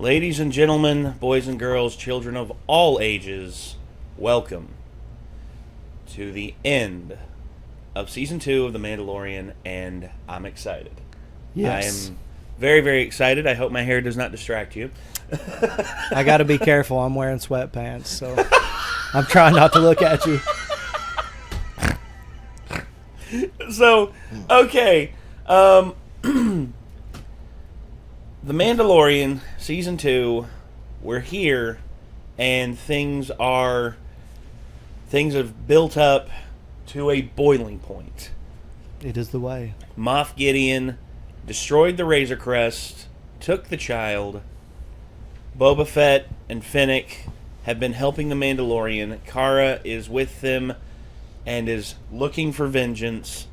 Ladies and gentlemen, boys and girls, children of all ages, welcome to the end of Season 2 of The Mandalorian, and I'm excited. Yes. I am very, very excited. I hope my hair does not distract you. I got to be careful. I'm wearing sweatpants, so I'm trying not to look at you. So, okay. The Mandalorian, Season 2, we're here, and things have built up to a boiling point. It is the way. Moff Gideon destroyed the Razor Crest, took the child. Boba Fett and Fennec have been helping the Mandalorian. Cara is with them and is looking for vengeance.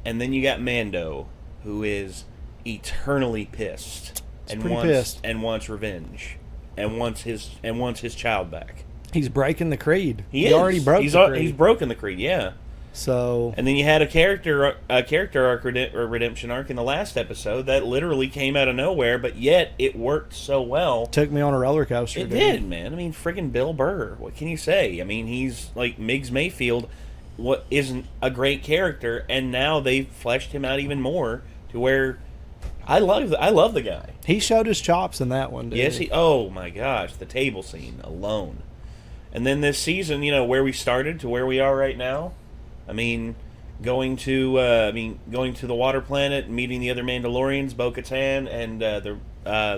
And then you got Mando, who is eternally pissed. Pissed. And wants revenge. And wants his child back. He's breaking the creed. He already broke the creed. He's broken the creed, yeah. So, and then you had a character arc or redemption arc in the last episode that literally came out of nowhere, but yet it worked so well. Took me on a roller coaster. It did, man. I mean, friggin' Bill Burr. What can you say? I mean, he's like Miggs Mayfield. What isn't a great character, and now they've fleshed him out even more to where I love the guy. He showed his chops in that one, didn't Yes, he. Oh my gosh, the table scene alone, and then this season, where we started to where we are right now. I mean, going to the water planet, meeting the other Mandalorians, Bo-Katan, and the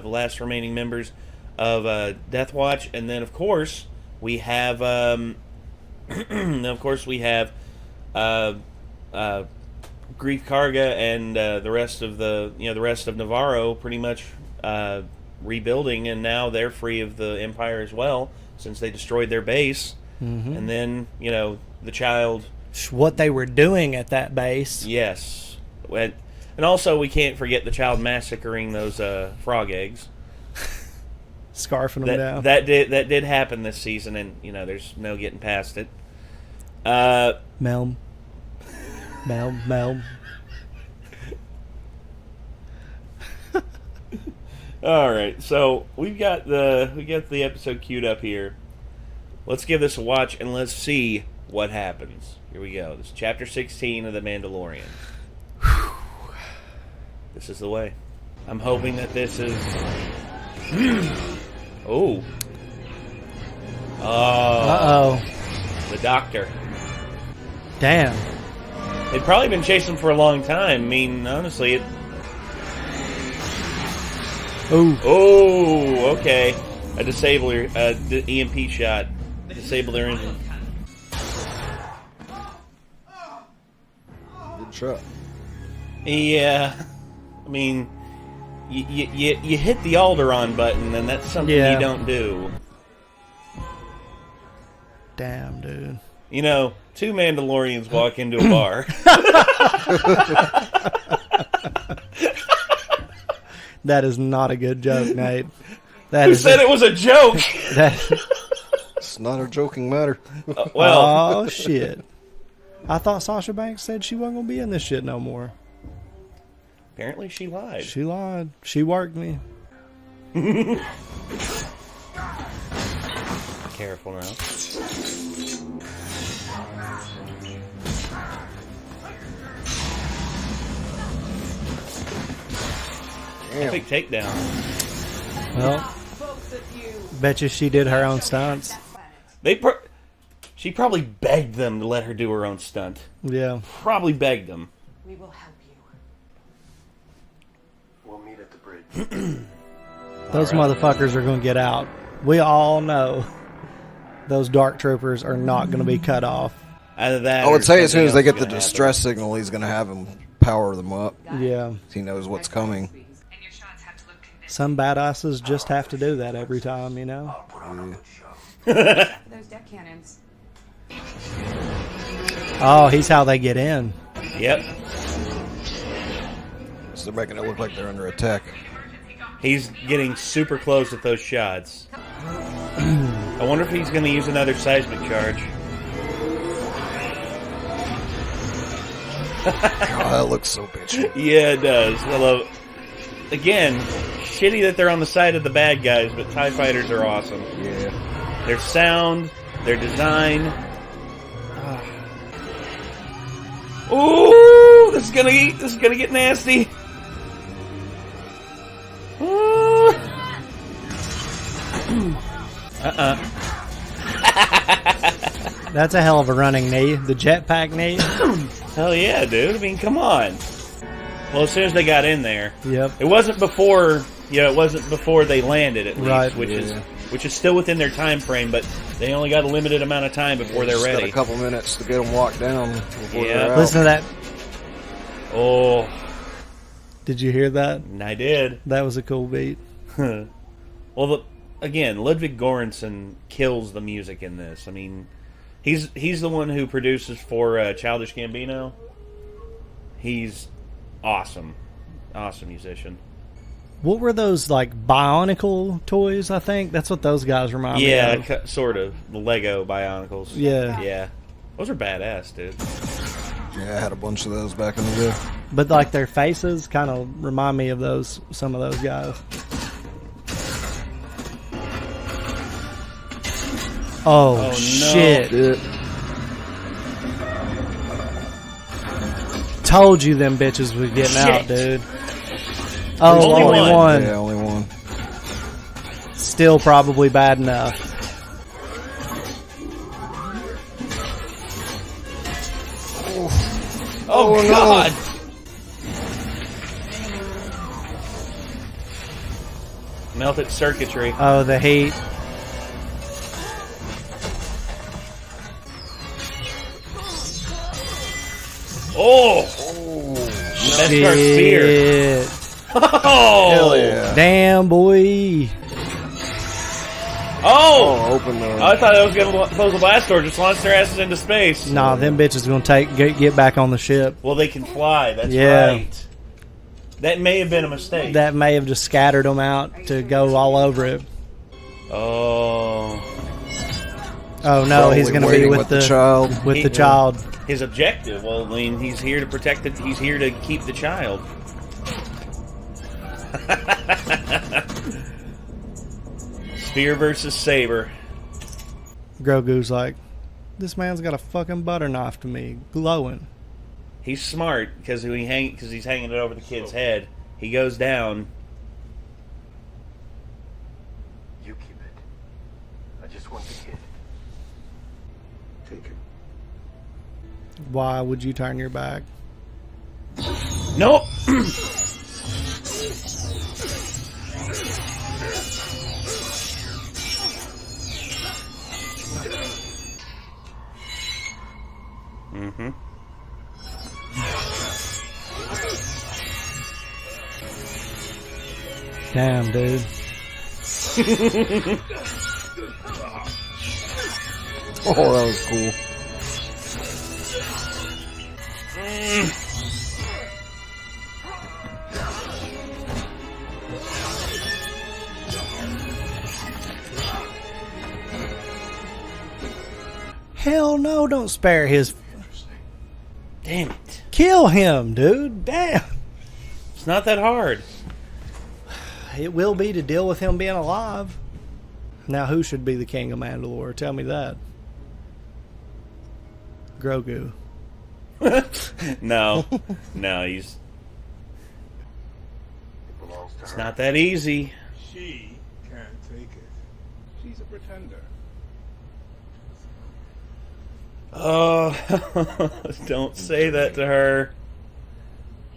last remaining members of Death Watch, and then of course we have Grief Karga and the rest of Navarro pretty much rebuilding, and now they're free of the Empire as well since they destroyed their base, and then the child. What they were doing at that base. Yes. And also, we can't forget the child massacring those frog eggs. Scarfing them down. That did happen this season, and, there's no getting past it. Melm. All right, so we got the episode queued up here. Let's give this a watch, and let's see what happens. Here we go. This is Chapter 16 of The Mandalorian. This is the way. I'm hoping that this is... Oh. Uh-oh. The doctor. Damn. They'd probably been chasing him for a long time. I mean, honestly, it... Ooh. Oh, okay. A disabler, the EMP shot. Disable their engine. Good shot. Yeah. I mean, you hit the Alderaan button, and that's something you don't do. Damn, dude. Two Mandalorians walk into a bar. That is not a good joke, Nate. Who said it was a joke? It's not a joking matter. Oh, shit. I thought Sasha Banks said she wasn't going to be in this shit no more. Apparently she lied. She lied. She worked me. Careful now. Epic takedown. Well, bet you she did her own stunts. She probably begged them to let her do her own stunt. Yeah. Probably begged them. We will help you. We'll meet at the bridge. Those motherfuckers are going to get out. We all know those dark troopers are not going to be cut off. Either that I would say as soon as they get the happen. distress signal, he's going to have him power them up. Yeah. He knows what's coming. Some badasses just have to do that every time, Those deck cannons. Oh, he's how they get in. Yep. So they're making it look like they're under attack. He's getting super close with those shots. I wonder if he's going to use another seismic charge. God, that looks so bitchy. Yeah, it does. I love it. again, shitty that they're on the side of the bad guys, but TIE fighters are awesome. Yeah. Their sound, their design. Ooh, this is gonna get nasty. That's a hell of a running knee. The jetpack knee. Hell yeah, dude. I mean, come on. Well, as soon as they got in there, Yep. it wasn't before. It wasn't before they landed at least, Right. which is still within their time frame, but they only got a limited amount of time before they're Just got ready. a couple minutes to get them walked down before Yeah. they're out. Listen to that. Oh, Did you hear that? I did. That was a cool beat. Well, again, Ludwig Göransson kills the music in this. I mean, he's the one who produces for Childish Gambino. He's awesome musician. What were those, like, Bionicle toys, I think? That's what those guys remind me of. Yeah, sort of. The Lego Bionicles. Yeah. Yeah. Those are badass, dude. Yeah, I had a bunch of those back in the day. But, like, their faces kind of remind me of some of those guys. Oh, no. shit. Shit. Told you them bitches were getting out, Shit. dude. Oh, Only only one. one. Yeah, only one. Still probably bad enough. Oh, no. God! Melted circuitry. Oh, the heat. Oh! Best car spear. Shit. Oh! Hell yeah. Damn, boy. Oh! Open the... I thought I was going to close the blast door, just launch their asses into space. Nah, them bitches gonna get back on the ship. Well, they can fly. That's Yeah. right. That may have been a mistake. That may have just scattered them out to go all over it. Oh. Oh no, he's Probably gonna be waiting with the child. with He- the child. His objective, well, I mean, he's here to protect it. He's here to keep the child. Spear versus saber. Grogu's like, this man's got a fucking butter knife to me, glowing. He's smart because he's hanging it over the kid's head. He goes down. You keep it. I just want the kid. Take it. Why would you turn your back? Nope. Mm-hmm. Damn, dude. Oh, that was cool. Hell no, don't spare his. Damn it. Kill him, dude. Damn. It's not that hard. It will be to deal with him being alive. Now, who should be the king of Mandalore? Tell me that. Grogu. No. No, he's... It belongs to It's her. not that easy. She can't take it. She's a pretender. Oh, don't say that to her.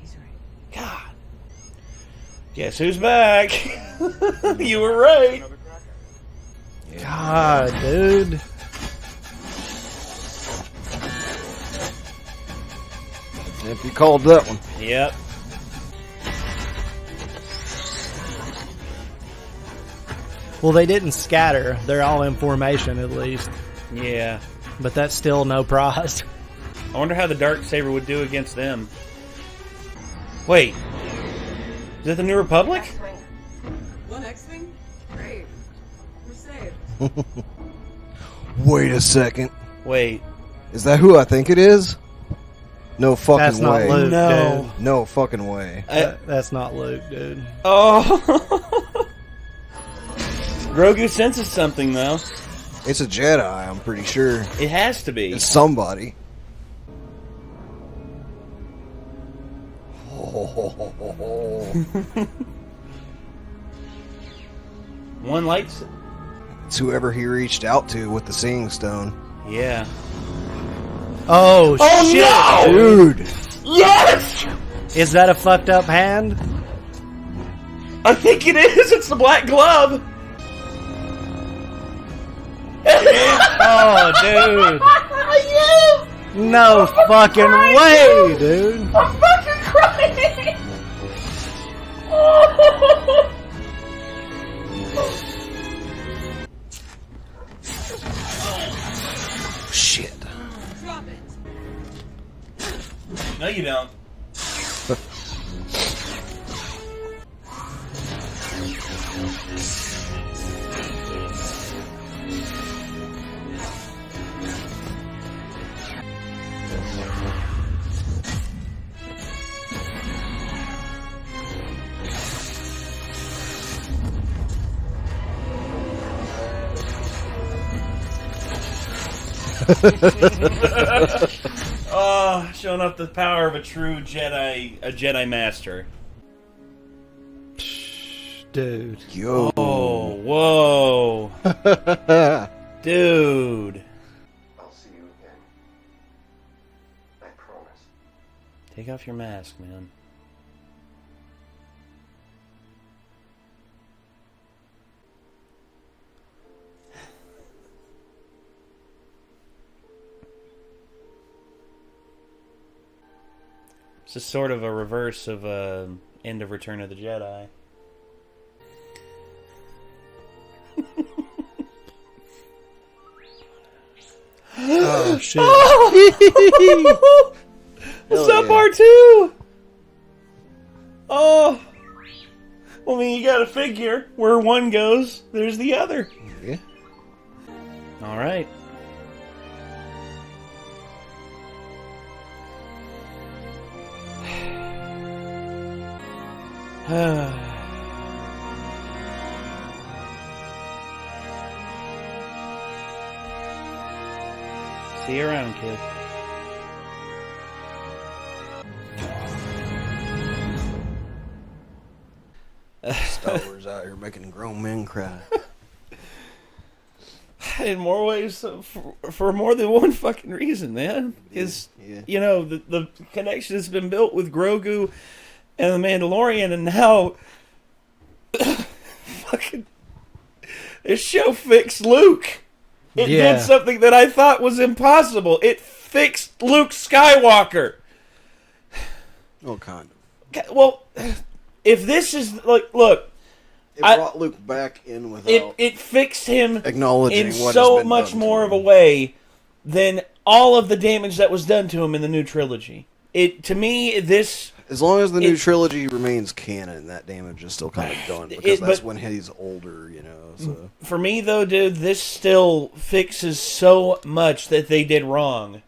He's right. God. Guess who's back? You were right. Another crack at it. God, dude. If you called that one. Yep. Well, they didn't scatter. They're all in formation, at least. Yeah. But that's still no prize. I wonder how the Darksaber would do against them. Wait. Is that the New Republic? One X-Wing? Great. We're safe. Wait a second. Wait. Is that who I think it is? No fucking That's not way. Luke, No. dude. No fucking way. That's not Luke, dude. Oh. Grogu senses something, though. It's a Jedi, I'm pretty sure. It has to be. It's somebody. Oh. One lights. It's whoever he reached out to with the Seeing Stone. Yeah. Oh, shit. No! Dude! Yes! Is that a fucked up hand? I think it is. It's the black glove. Oh, dude. Yes! No fucking way, dude. I'm fucking crying. Shit. Drop it. No, you don't. Oh, showing off the power of a true Jedi, a Jedi Master. Dude. Yo. Oh, whoa. Dude. I'll see you again. I promise. Take off your mask, man. It's just sort of a reverse of end of Return of the Jedi. Oh, shit. What's Hell up, yeah. R2? Oh. Well, I mean, you gotta figure where one goes, there's the other. Yeah. All right. See you around, kid. Star Wars out here making grown men cry. In more ways, for more than one fucking reason, man. Is you know the connection has been built with Grogu and the Mandalorian, and now fucking this show fixed Luke. It Yeah. did something that I thought was impossible. It fixed Luke Skywalker. Oh, kind of. Okay, well, if this is like, look, It brought Luke back in without it fixed him acknowledging in what so has been much done more to of a him. way than all of the damage that was done to him in the new trilogy. It to me this As long as the new it- trilogy remains canon, that damage is still kind of done because that's when he's older, you know. So for me though, dude, this still fixes so much that they did wrong.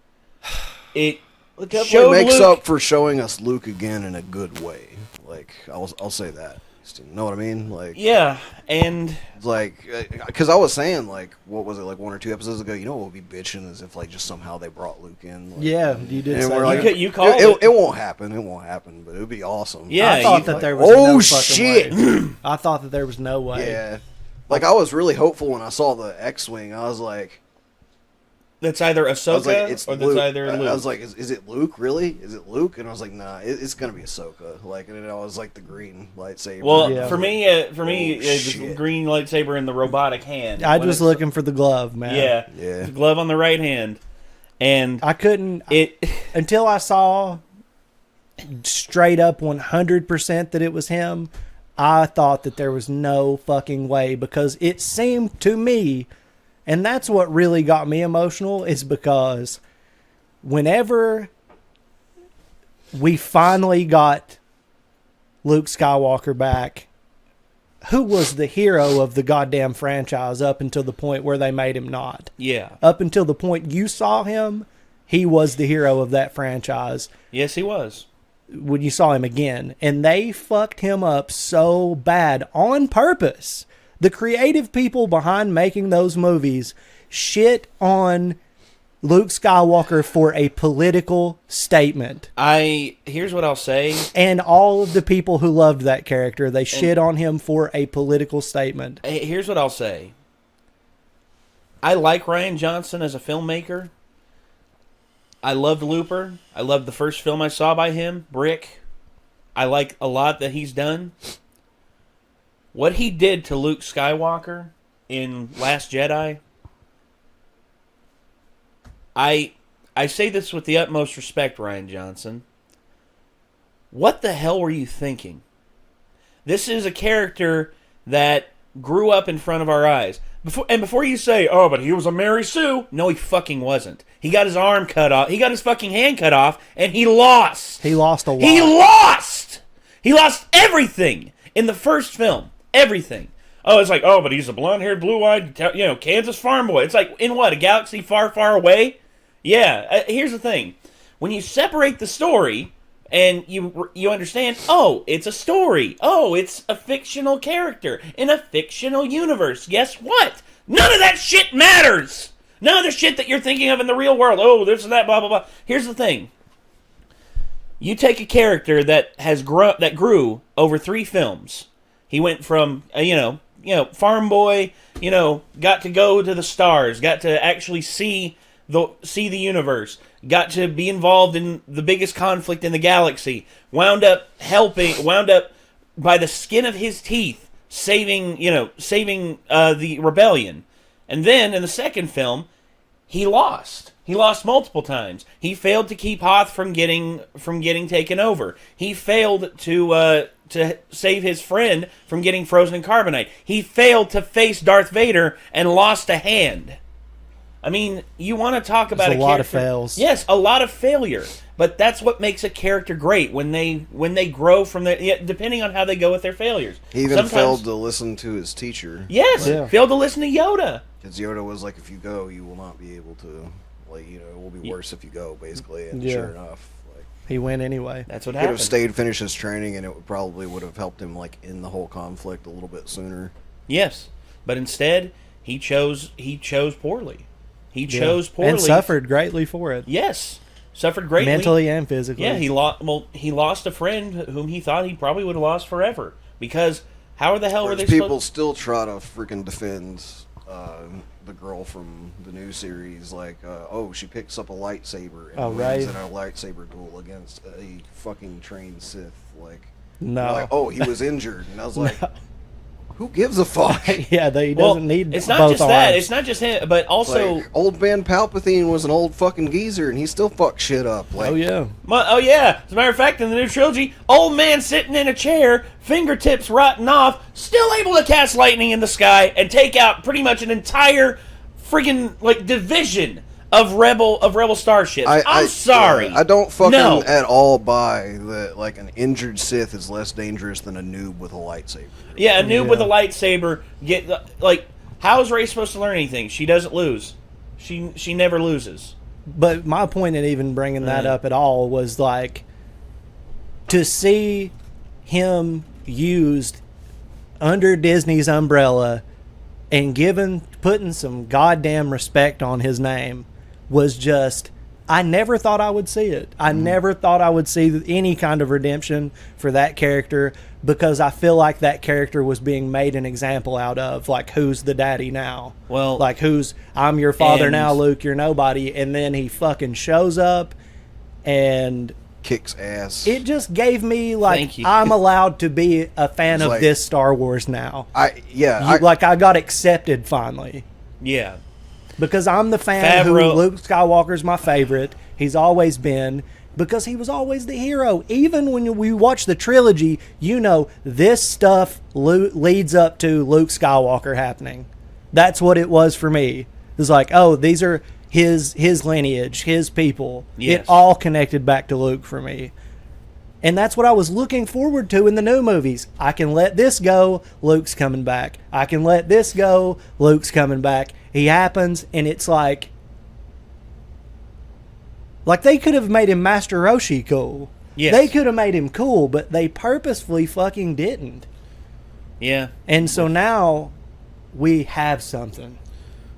It it definitely showed makes Luke- up for showing us Luke again in a good way. Like I'll say that. You know what I mean? Like yeah, and like because I was saying like what was it like 1 or 2 episodes ago? You know what would be bitching is if like just somehow they brought Luke in. Like, Yeah, you did and say we're that. like, You called it, it. it won't happen. It won't happen. But it would be awesome. yeah, I thought you- that there was Oh, no fucking shit. way. I thought that there was no way. Yeah. Like I was really hopeful when I saw the X-wing. I was like. that's either I was like, Ahsoka it's or Luke. that's either Luke. I was like, is it Luke, really? Is it Luke? And I was like, nah, it's going to be Ahsoka. Like, and then I was like, the green lightsaber. well, Yeah. for me, Oh, it's shit. green lightsaber in the robotic hand. I When was it's- looking for the glove, man. Yeah, Yeah. the glove on the right hand, and I couldn't it. until I saw straight up 100% that it was him. I thought that there was no fucking way because it seemed to me, and that's what really got me emotional, is because whenever we finally got Luke Skywalker back, who was the hero of the goddamn franchise up until the point where they made him not? Yeah, Up until the point you saw him he was the hero of that franchise Yes, he was. when you saw him again. And they fucked him up so bad on purpose. The creative people behind making those movies shit on Luke Skywalker for a political statement. Here's what I'll say. And all of the people who loved that character, they shit on him for a political statement. Here's what I'll say. I like Rian Johnson as a filmmaker. I loved Looper. I loved the first film I saw by him, Brick. I like a lot that he's done. What he did to Luke Skywalker in Last Jedi, I say this with the utmost respect, Rian Johnson. What the hell were you thinking? This is a character that grew up in front of our eyes. Before you say, oh, but he was a Mary Sue. No, he fucking wasn't. He got his arm cut off. He got his fucking hand cut off, and he lost. He lost a lot. He lost! He lost everything in the first film. Everything. Oh, it's like, oh, but he's a blonde-haired, blue-eyed, Kansas farm boy. It's like, in what, a galaxy far, far away? Yeah, here's the thing. When you separate the story and you understand, oh, it's a story. Oh, it's a fictional character in a fictional universe. Guess what? None of that shit matters. None of the shit that you're thinking of in the real world. Oh, this and that, blah, blah, blah. Here's the thing. You take a character that grew over 3 films. He went from, farm boy, got to go to the stars, got to actually see the universe, got to be involved in the biggest conflict in the galaxy, wound up by the skin of his teeth saving the rebellion. And then in the second film, he lost. He lost multiple times. He failed to keep Hoth from getting taken over. He failed to save his friend from getting frozen in carbonite. He failed to face Darth Vader and lost a hand. I mean, you want to talk about a lot of fails. Yes, a lot of failure. But that's what makes a character great when they grow from depending on how they go with their failures. He even failed to listen to his teacher. Yes, failed to listen to Yoda. Because Yoda was like, if you go, you will not be able to, it will be worse if you go, basically. And sure enough, he went anyway. That's what he happened. Could have stayed, finished his training, and it probably would have helped him, in the whole conflict a little bit sooner. Yes, but instead, he chose poorly. He chose poorly. And suffered greatly for it. Yes. Suffered greatly. Mentally and physically. Yeah, he lost a friend whom he thought he probably would have lost forever. Because how the hell were they people still try to freaking defend the girl from the new series, she picks up a lightsaber and wins in a lightsaber duel against a fucking trained Sith. No. He was injured. And I was like... Who gives a fuck? He doesn't need it's not both just arms. that. It's not just him, but also... old man Palpatine was an old fucking geezer, and he still fucked shit up. Oh, yeah. As a matter of fact, in the new trilogy, old man sitting in a chair, fingertips rotting off, still able to cast lightning in the sky and take out pretty much an entire friggin' division of rebel starships. I'm sorry. I don't fucking at all buy that an injured Sith is less dangerous than a noob with a lightsaber. Yeah, a noob with a lightsaber how is Rey supposed to learn anything? She doesn't lose. She never loses. But my point in even bringing that up at all was to see him used under Disney's umbrella and putting some goddamn respect on his name was just, I never thought I would see it. I never thought I would see any kind of redemption for that character, because I feel like that character was being made an example out of, who's the daddy now? Well, I'm your father now, Luke, you're nobody. And then he fucking shows up and kicks ass. It just gave me I'm allowed to be a fan of this Star Wars now. I got accepted finally. Yeah. Because I'm the fan who Luke Skywalker's my favorite. He's always been. Because he was always the hero. Even when we watch the trilogy, this stuff leads up to Luke Skywalker happening. That's what it was for me. It was these are his lineage, his people. Yes. It all connected back to Luke for me. And that's what I was looking forward to in the new movies. I can let this go, Luke's coming back. I can let this go, Luke's coming back. He happens, and it's Like, they could have made him Master Roshi cool. Yes. They could have made him cool, but they purposefully fucking didn't. Yeah. And so now we have something.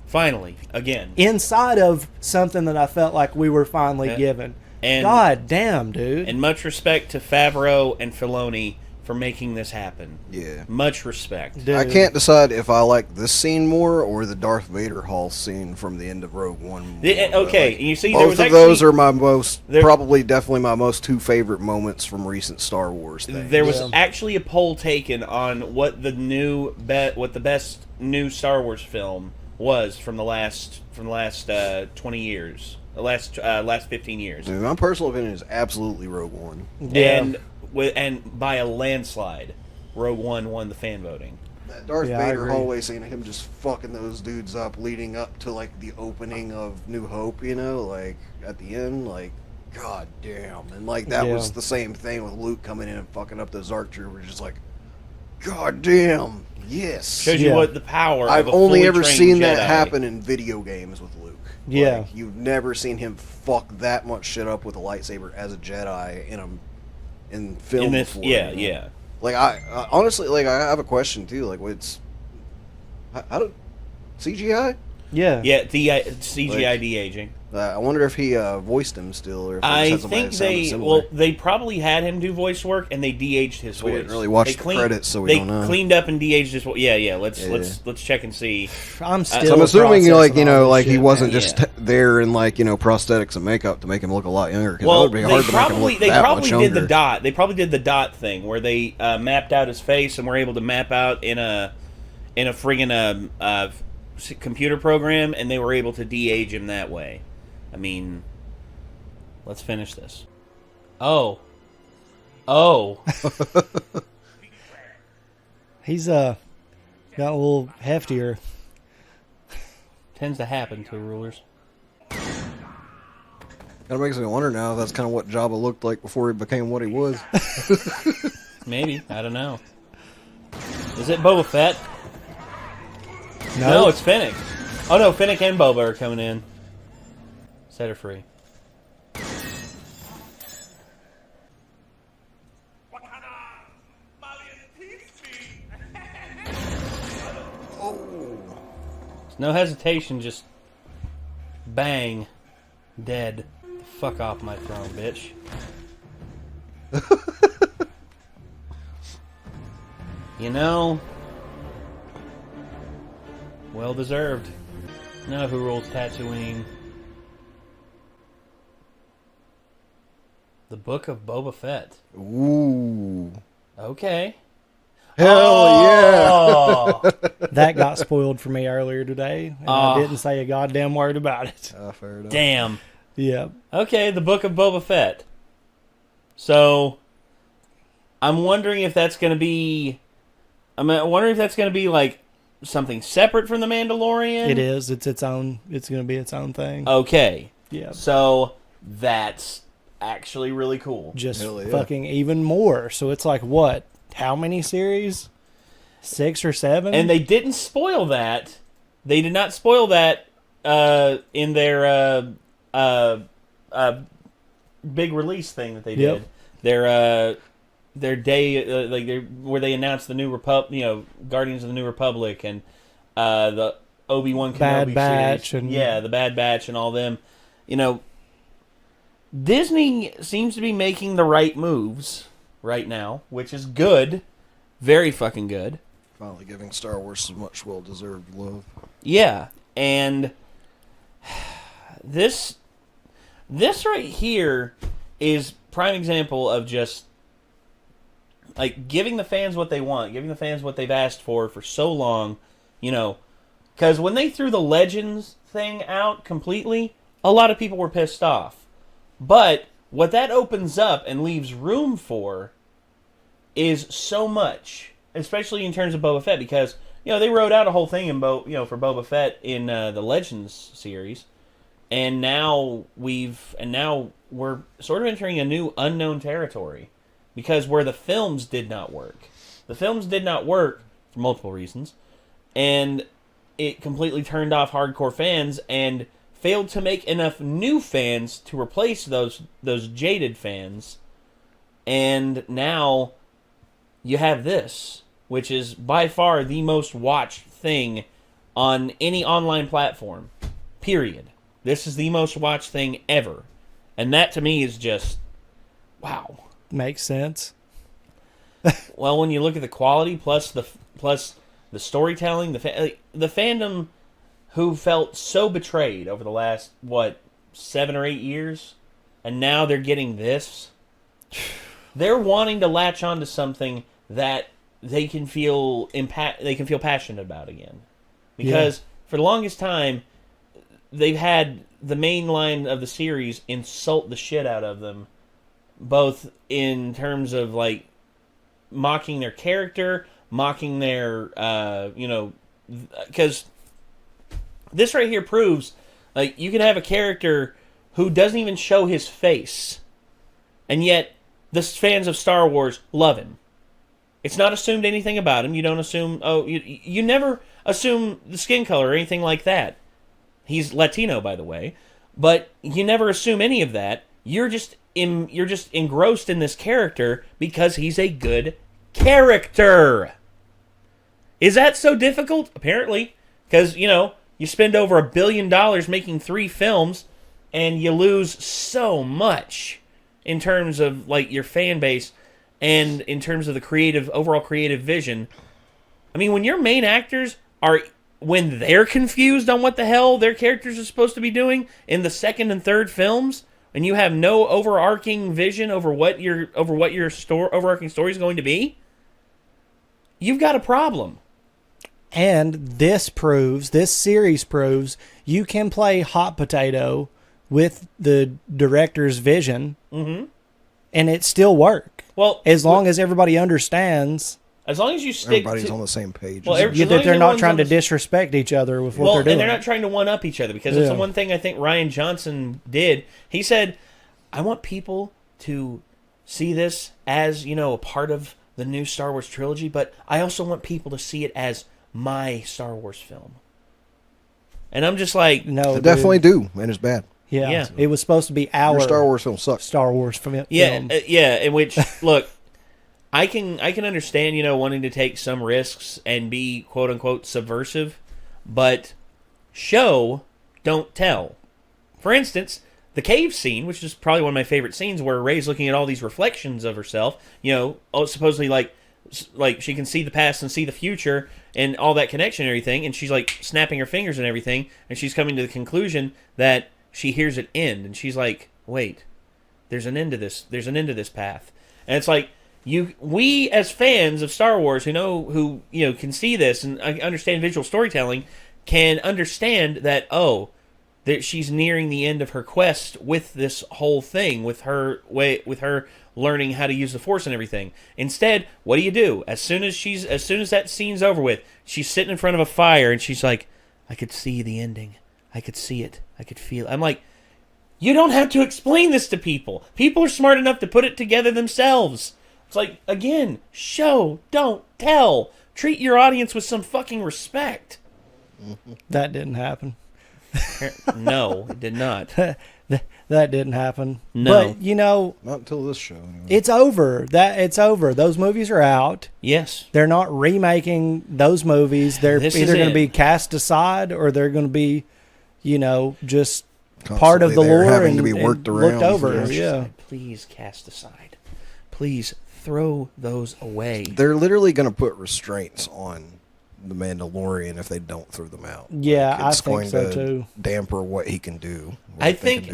Finally, again. Inside of something that I felt like we were finally given. And God damn, dude. And much respect to Favreau and Filoni for making this happen. Yeah. Much respect. Dude. I can't decide if I like this scene more or the Darth Vader Hall scene from the end of Rogue One. Okay, Like, you see, both there was of actually, those are my most, probably definitely my most two favorite moments from recent Star Wars things. There was actually a poll taken on what the best new Star Wars film was from the last 20 years, the last 15 years. Dude, my personal opinion is absolutely Rogue One. Yeah. And by a landslide, Rogue One won the fan voting. That Darth Yeah, I Vader agree. hallway scene, him just fucking those dudes up leading up to like the opening of New Hope, you know, like at the end, like god damn. And like that was the same thing with Luke coming in and fucking up those ARC troopers, just like god damn. Yes. Shows you what the power. I've of a only fully ever trained seen Jedi. that happen in video games with Luke. Yeah. Like, you've never seen him fuck that much shit up with a lightsaber as a Jedi in film In this, before. yeah, you know? yeah. Like I honestly, like I have a question too. Like, what's how do CGI? Yeah. Yeah, the CGI de-aging. I wonder if he voiced him still, or if I has somebody think that sounded they similar. they probably had him do voice work, and they de-aged his We voice. didn't really watch They the credits, so we they don't know. cleaned up and de-aged his voice. Yeah. Let's check and see. I'm So still I'm assuming, like, processing you all know, this like he shit, wasn't man. just there in like, you know, prosthetics and makeup to make him look a lot younger. Because Well, that would be hard to make him look they that probably much did younger. the dot. They probably did the dot thing where they mapped out his face and were able to map out in a friggin' computer program, and they were able to de-age him that way. I mean, let's finish this. Oh. He's got a little heftier. Tends to happen to rulers. That makes me wonder now if that's kind of what Jabba looked like before he became what he was. Maybe. I don't know. Is it Boba Fett? No, No, it's Fennec. Oh no, Fennec and Boba are coming in. Set her free. No hesitation, just bang, dead. Fuck off my throne, bitch. You know, well deserved. Now who rules Tatooine? The Book of Boba Fett. Ooh. Okay. Hell yeah! that got spoiled for me earlier today, and I didn't say a goddamn word about it. Fair enough. Damn. Yeah. Okay, the Book of Boba Fett. So, I'm wondering if that's going to be... I'm wondering if that's going to be, like, something separate from The Mandalorian? It is. It's its own. It's going to be its own thing. Okay. Yeah. So, that's actually really cool. Just Hell yeah. fucking even more. So it's like, what? How many series? 6 or 7? And they didn't spoil that. They did not spoil that in their big release thing that they did. Their day, where they announced the new Guardians of the New Republic and the Obi-Wan Kenobi Bad Batch series. and the Bad Batch and all them. You know, Disney seems to be making the right moves right now, which is good, very fucking good. Finally giving Star Wars some much well-deserved love. Yeah, and this right here is prime example of just like giving the fans what they want, giving the fans what they've asked for so long, you know, because when they threw the Legends thing out completely, a lot of people were pissed off. But what that opens up and leaves room for is so much, especially in terms of Boba Fett, because you know they wrote out a whole thing in for Boba Fett in the Legends series, and now we're sort of entering a new unknown territory, because where the films did not work for multiple reasons, and it completely turned off hardcore fans, and failed to make enough new fans to replace those jaded fans, and now you have this, which is by far the most watched thing on any online platform. Period. This is the most watched thing ever. And that to me is just wow. Makes sense. Well, when you look at the quality plus the storytelling, the fandom who felt so betrayed over the last 7 or 8 years, and now they're getting this. They're wanting to latch onto something that they can feel passionate about again. Because for the longest time, they've had the main line of the series insult the shit out of them, both in terms of like mocking their character, mocking their because this right here proves like you can have a character who doesn't even show his face, and yet the fans of Star Wars love him. It's not assumed anything about him. You don't assume. You never assume the skin color or anything like that. He's Latino, by the way, but you never assume any of that. You're just engrossed in this character because he's a good character. Is that so difficult? Apparently, because you spend over $1 billion making 3 films, and you lose so much in terms of like your fan base and in terms of the overall creative vision. I mean, when your main actors when they're confused on what the hell their characters are supposed to be doing in the second and third films, and you have no overarching vision over what your overarching story is going to be, you've got a problem. And this series proves you can play hot potato with the director's vision, and it still work. Well, as long as everybody understands. As long as you stick everybody's on the same page. Well, that they're not trying to disrespect each other with what they're doing. And they're not trying to one-up each other, because it's the one thing I think Rian Johnson did. He said, I want people to see this as, a part of the new Star Wars trilogy, but I also want people to see it as my Star Wars film. And I'm just like... No, they definitely do, and it's bad. Yeah. It was supposed to be our... Your Star Wars film sucks. Star Wars film. In which, look... I can understand, wanting to take some risks and be quote unquote subversive, but show, don't tell. For instance, the cave scene, which is probably one of my favorite scenes, where Rey's looking at all these reflections of herself, supposedly like she can see the past and see the future and all that connection and everything, and she's like snapping her fingers and everything, and she's coming to the conclusion that she hears it end, and she's like, wait, there's an end to this. There's an end to this path, and it's like. We as fans of Star Wars who can see this and understand visual storytelling can understand that that she's nearing the end of her quest with this whole thing, with her learning how to use the Force and everything. Instead, what do? As soon as that scene's over with, she's sitting in front of a fire and she's like, I could see the ending. I could see it. I could feel it. I'm like, you don't have to explain this to people. People are smart enough to put it together themselves. It's like, again, show, don't tell. Treat your audience with some fucking respect. That didn't happen. No, it did not. That didn't happen. No. But, not until this show. Anyway. It's over. It's over. Those movies are out. Yes. They're not remaking those movies. They're either going to be cast aside or they're going to be, just constantly part of the lore and to be worked around. Looked over. Yeah. Please cast aside. Please throw those away. They're literally going to put restraints on the Mandalorian if they don't throw them out. Yeah, I think so too. It's going to damper what he can do. I think,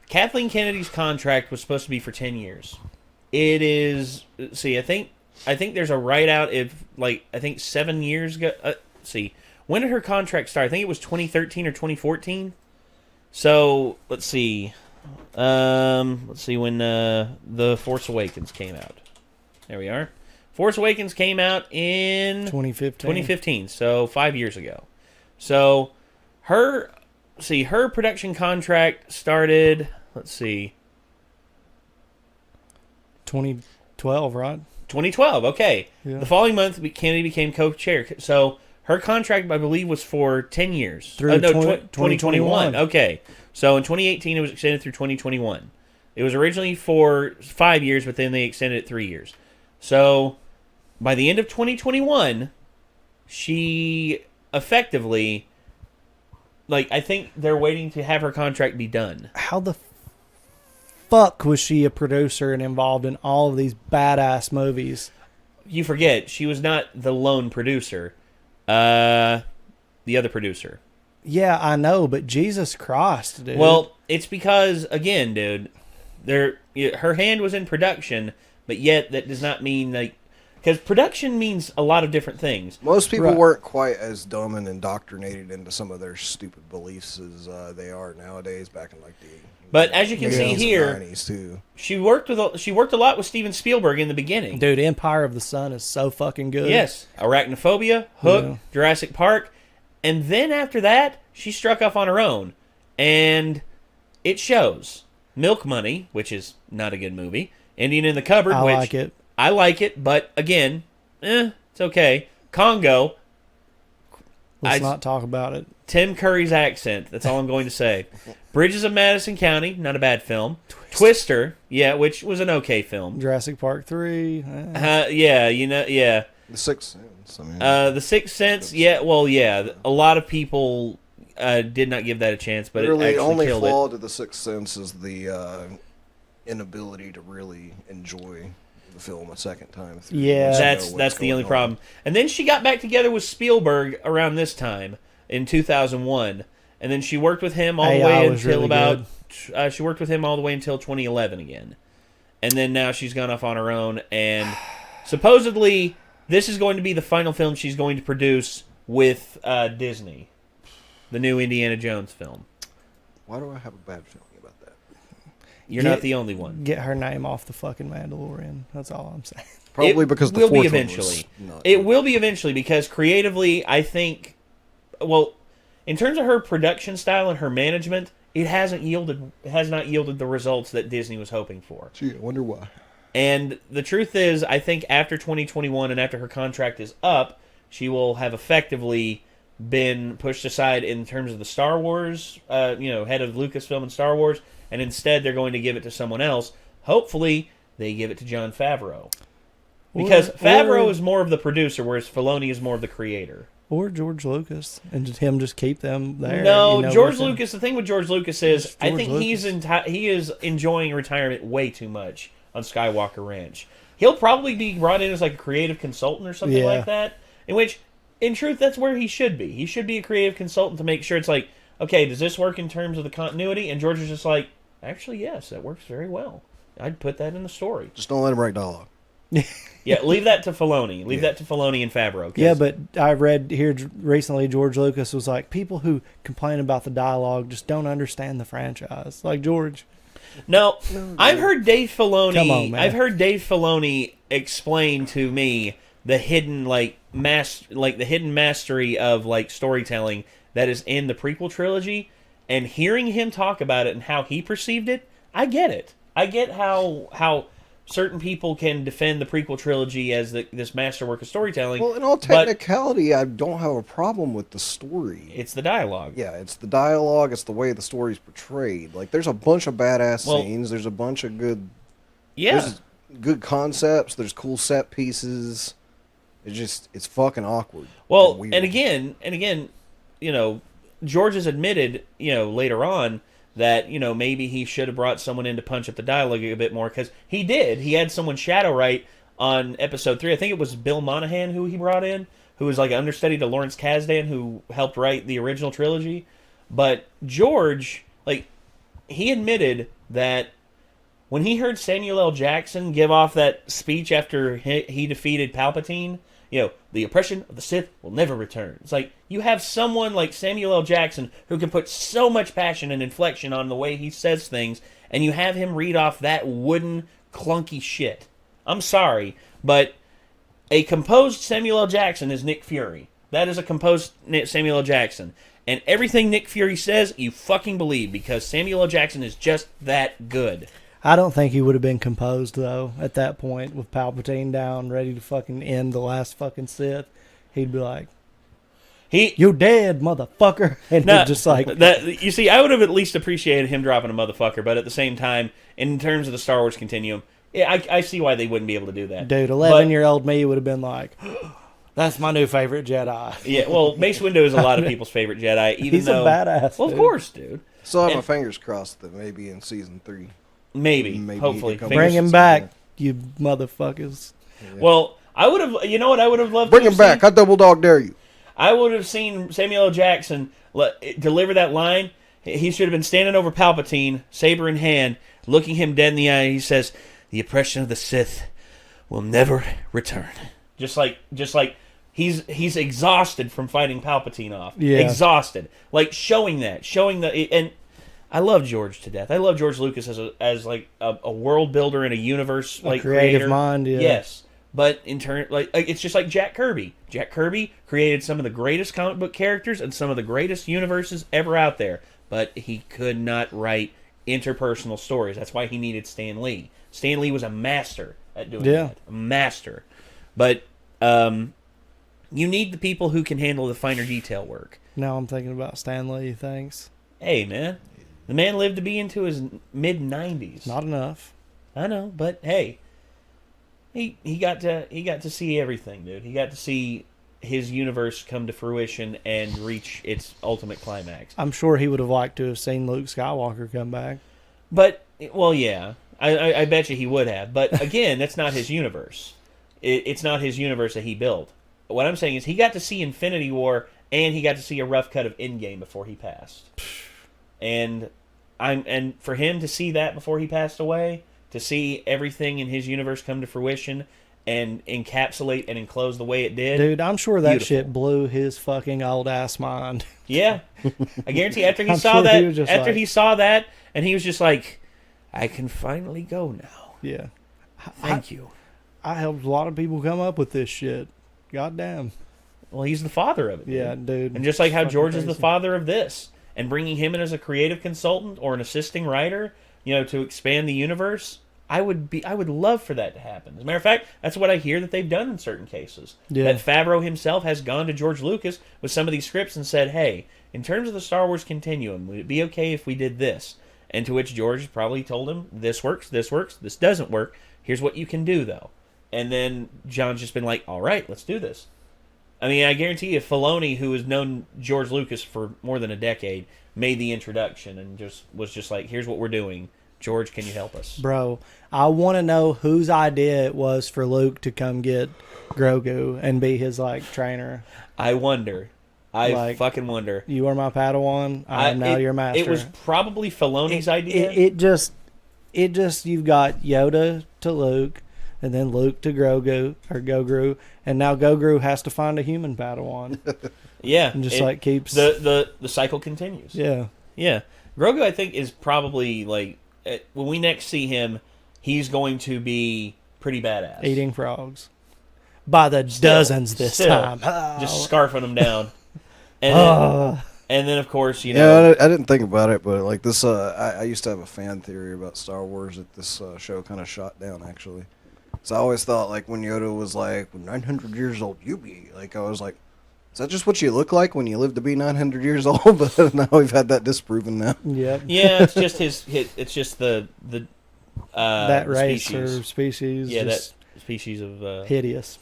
Kathleen Kennedy's contract was supposed to be for 10 years. It is, I think there's a write-out if, 7 years ago. When did her contract start? I think it was 2013 or 2014. So, let's see. When The Force Awakens came out. There we are. Force Awakens came out in 2015, so 5 years ago. So her production contract started, 2012, right? 2012, okay. Yeah. The following month, Kennedy became co-chair. So her contract, I believe, was for 10 years. Through 2021. Okay. So in 2018, it was extended through 2021. It was originally for 5 years, but then they extended it 3 years. So by the end of 2021, she effectively, I think they're waiting to have her contract be done. How the fuck was she a producer and involved in all of these badass movies? You forget, she was not the lone producer. The other producer. Yeah, I know, but Jesus Christ, dude. Well, it's because, again, dude, her hand was in production, but yet that does not mean, because production means a lot of different things. Most people Right. weren't quite as dumb and indoctrinated into some of their stupid beliefs as they are nowadays. Back in the But as you can see 80s and here, 90s too. she worked a lot with Steven Spielberg in the beginning. Dude, Empire of the Sun is so fucking good. Yes, Arachnophobia, Hook, Yeah. Jurassic Park, and then after that, she struck off on her own, and it shows. Milk Money, which is not a good movie. Indian in the Cupboard, I which like it. I like it, but again, it's okay. Congo. Let's not talk about it. Tim Curry's accent. That's all I'm going to say. Bridges of Madison County, not a bad film. Twister, yeah, which was an okay film. Jurassic Park 3. Yeah. The Sixth Sense. I mean, The Sixth Sense, yeah, well, yeah. A lot of people did not give that a chance, but it really, actually the only killed flaw it. to The Sixth Sense is the inability to really enjoy the film a second time. Through. Yeah. Once you know That's what's the only going on. problem. And then she got back together with Spielberg around this time in 2001, and then she worked with him all the way was until really about. She worked with him all the way until 2011 again, and then now she's gone off on her own. And supposedly, this is going to be the final film she's going to produce with Disney, the new Indiana Jones film. Why do I have a bad feeling about that? You're not the only one. Get her name off the fucking Mandalorian. That's all I'm saying. Probably It because the will be fourth one eventually. was not It good. will be eventually because creatively, I think, well, in terms of her production style and her management, it has not yielded the results that Disney was hoping for. Gee, I wonder why. And the truth is, I think after 2021 and after her contract is up, she will have effectively been pushed aside in terms of the Star Wars, head of Lucasfilm and Star Wars, and instead they're going to give it to someone else. Hopefully, they give it to Jon Favreau. Because Favreau is more of the producer, whereas Filoni is more of the creator. Or George Lucas, and him just keep them there. No, George working. Lucas. The thing with George Lucas is, It's I George think Lucas. he is enjoying retirement way too much on Skywalker Ranch. He'll probably be brought in as a creative consultant or something Yeah. like that. In which, in truth, that's where he should be. He should be a creative consultant to make sure it's okay, does this work in terms of the continuity? And George is just actually, yes, that works very well. I'd put that in the story. Just don't let him write dialogue. Yeah, leave that to Filoni. Leave that to Filoni and Favreau. 'Cause Yeah, but I read here recently George Lucas was like, people who complain about the dialogue just don't understand the franchise. Like George. No, I've heard Dave Filoni. Come on, man. I've heard Dave Filoni explain to me the hidden the hidden mastery of storytelling that is in the prequel trilogy, and hearing him talk about it and how he perceived it, I get it. I get how certain people can defend the prequel trilogy as this masterwork of storytelling. Well, in all but technicality, I don't have a problem with the story. it's the dialogue. Yeah, it's the dialogue. It's the way the story's portrayed. There's a bunch of badass scenes. There's a bunch of good. Yeah. There's good concepts. There's cool set pieces. It's fucking awkward. Well, weird. and again, George has admitted, later on that, maybe he should have brought someone in to punch up the dialogue a bit more, because he did. He had someone shadow write on episode 3. I think it was Bill Monahan who he brought in, who was an understudy to Lawrence Kasdan, who helped write the original trilogy. But George, he admitted that when he heard Samuel L. Jackson give off that speech after he defeated Palpatine, the oppression of the Sith will never return. It's you have someone like Samuel L. Jackson who can put so much passion and inflection on the way he says things, and you have him read off that wooden, clunky shit. I'm sorry, but a composed Samuel L. Jackson is Nick Fury. That is a composed Samuel L. Jackson. And everything Nick Fury says, you fucking believe, because Samuel L. Jackson is just that good. I don't think he would have been composed, though, at that point, with Palpatine down, ready to fucking end the last fucking Sith. He'd be like, You dead, motherfucker. And Nah, just like... that. You see, I would have at least appreciated him dropping a motherfucker, but at the same time, in terms of the Star Wars continuum, yeah, I see why they wouldn't be able to do that. Dude, 11-year-old me would have been like, that's my new favorite Jedi. Yeah, well, Mace Windu is a lot of people's favorite Jedi, even He's though... a badass, Well, dude. of course, dude. So I have my fingers crossed that maybe in season 3. Maybe he hopefully. could come Bring with him some- back, you motherfuckers. Well, I would have... You know what I would have loved Bring to him have back. seen? I double dog dare you. I would have seen Samuel L. Jackson deliver that line. He should have been standing over Palpatine, saber in hand, looking him dead in the eye. He says, "The oppression of the Sith will never return." Just like he's exhausted from fighting Palpatine off. Yeah. Exhausted. Like showing the and I love George to death. I love George Lucas as like a world builder and a universe like creative creator. mind, yeah. Yes. But in turn, like it's just like Jack Kirby. Jack Kirby created some of the greatest comic book characters and some of the greatest universes ever out there. But he could not write interpersonal stories. That's why he needed Stan Lee. Stan Lee was a master at doing that. A master. But you need the people who can handle the finer detail work. Now I'm thinking about Stan Lee, thanks. Hey, man. The man lived to be into his mid-90s. Not enough. I know, but hey. He got to see everything, dude. He got to see his universe come to fruition and reach its ultimate climax. I'm sure he would have liked to have seen Luke Skywalker come back. But, well, yeah. I bet you he would have. But, again, that's not his universe. It's not his universe that he built. What I'm saying is he got to see Infinity War and he got to see a rough cut of Endgame before he passed. And for him to see that before he passed away, to see everything in his universe come to fruition and encapsulate and enclose the way it did. Dude, I'm sure that Beautiful. shit blew his fucking old ass mind. Yeah. I guarantee after he I'm saw sure that, he was just after like- he saw that, and he was just like, I can finally go now. Yeah. Thank you. I helped a lot of people come up with this shit. Goddamn. Well, he's the father of it. Yeah, dude. And just like how Fucking George is the crazy. father of this, and bringing him in as a creative consultant or an assisting writer, to expand the universe, I would love for that to happen. As a matter of fact, that's what I hear that they've done in certain cases. Yeah. That Favreau himself has gone to George Lucas with some of these scripts and said, hey, in terms of the Star Wars continuum, would it be okay if we did this? And to which George probably told him, this works, this doesn't work, here's what you can do, though. And then John's just been like, all right, let's do this. I mean, I guarantee you, Filoni, who has known George Lucas for more than a decade, made the introduction and was just like, here's what we're doing. George, can you help us? Bro, I want to know whose idea it was for Luke to come get Grogu and be his, trainer. I wonder. I fucking wonder. You are my Padawan. I am now your master. It was probably Filoni's idea. It just, you've got Yoda to Luke, and then Luke to Gogru, and now Gogru has to find a human Padawan. Yeah. And just keeps... The cycle continues. Yeah. Yeah. Grogu, I think, is probably, when we next see him, he's going to be pretty badass. Eating frogs. By the dozens this time. Just scarfing them down. And then, of course, Yeah, I didn't think about it, but this, I used to have a fan theory about Star Wars that this show kind of shot down, actually. So I always thought, when Yoda was like, 900 years old, you be, I was like, is that just what you look like when you live to be 900 years old? But now we've had that disproven now. Yep. Yeah, it's just it's just the that race species. or species. Yeah, just that species of hideous.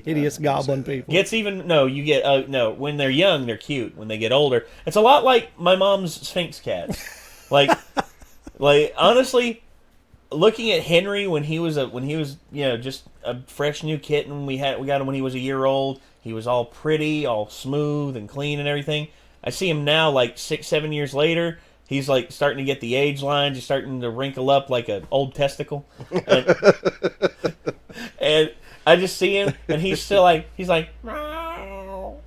Hideous goblin people. Gets even when they're young they're cute. When they get older, it's a lot like my mom's Sphinx cats. Honestly, looking at Henry when he was just a fresh new kitten, we got him when he was a year old. He was all pretty, all smooth and clean and everything. I see him now 6-7 years later. He's starting to get the age lines. He's starting to wrinkle up like an old testicle. And I just see him, and he's still he's like, meow.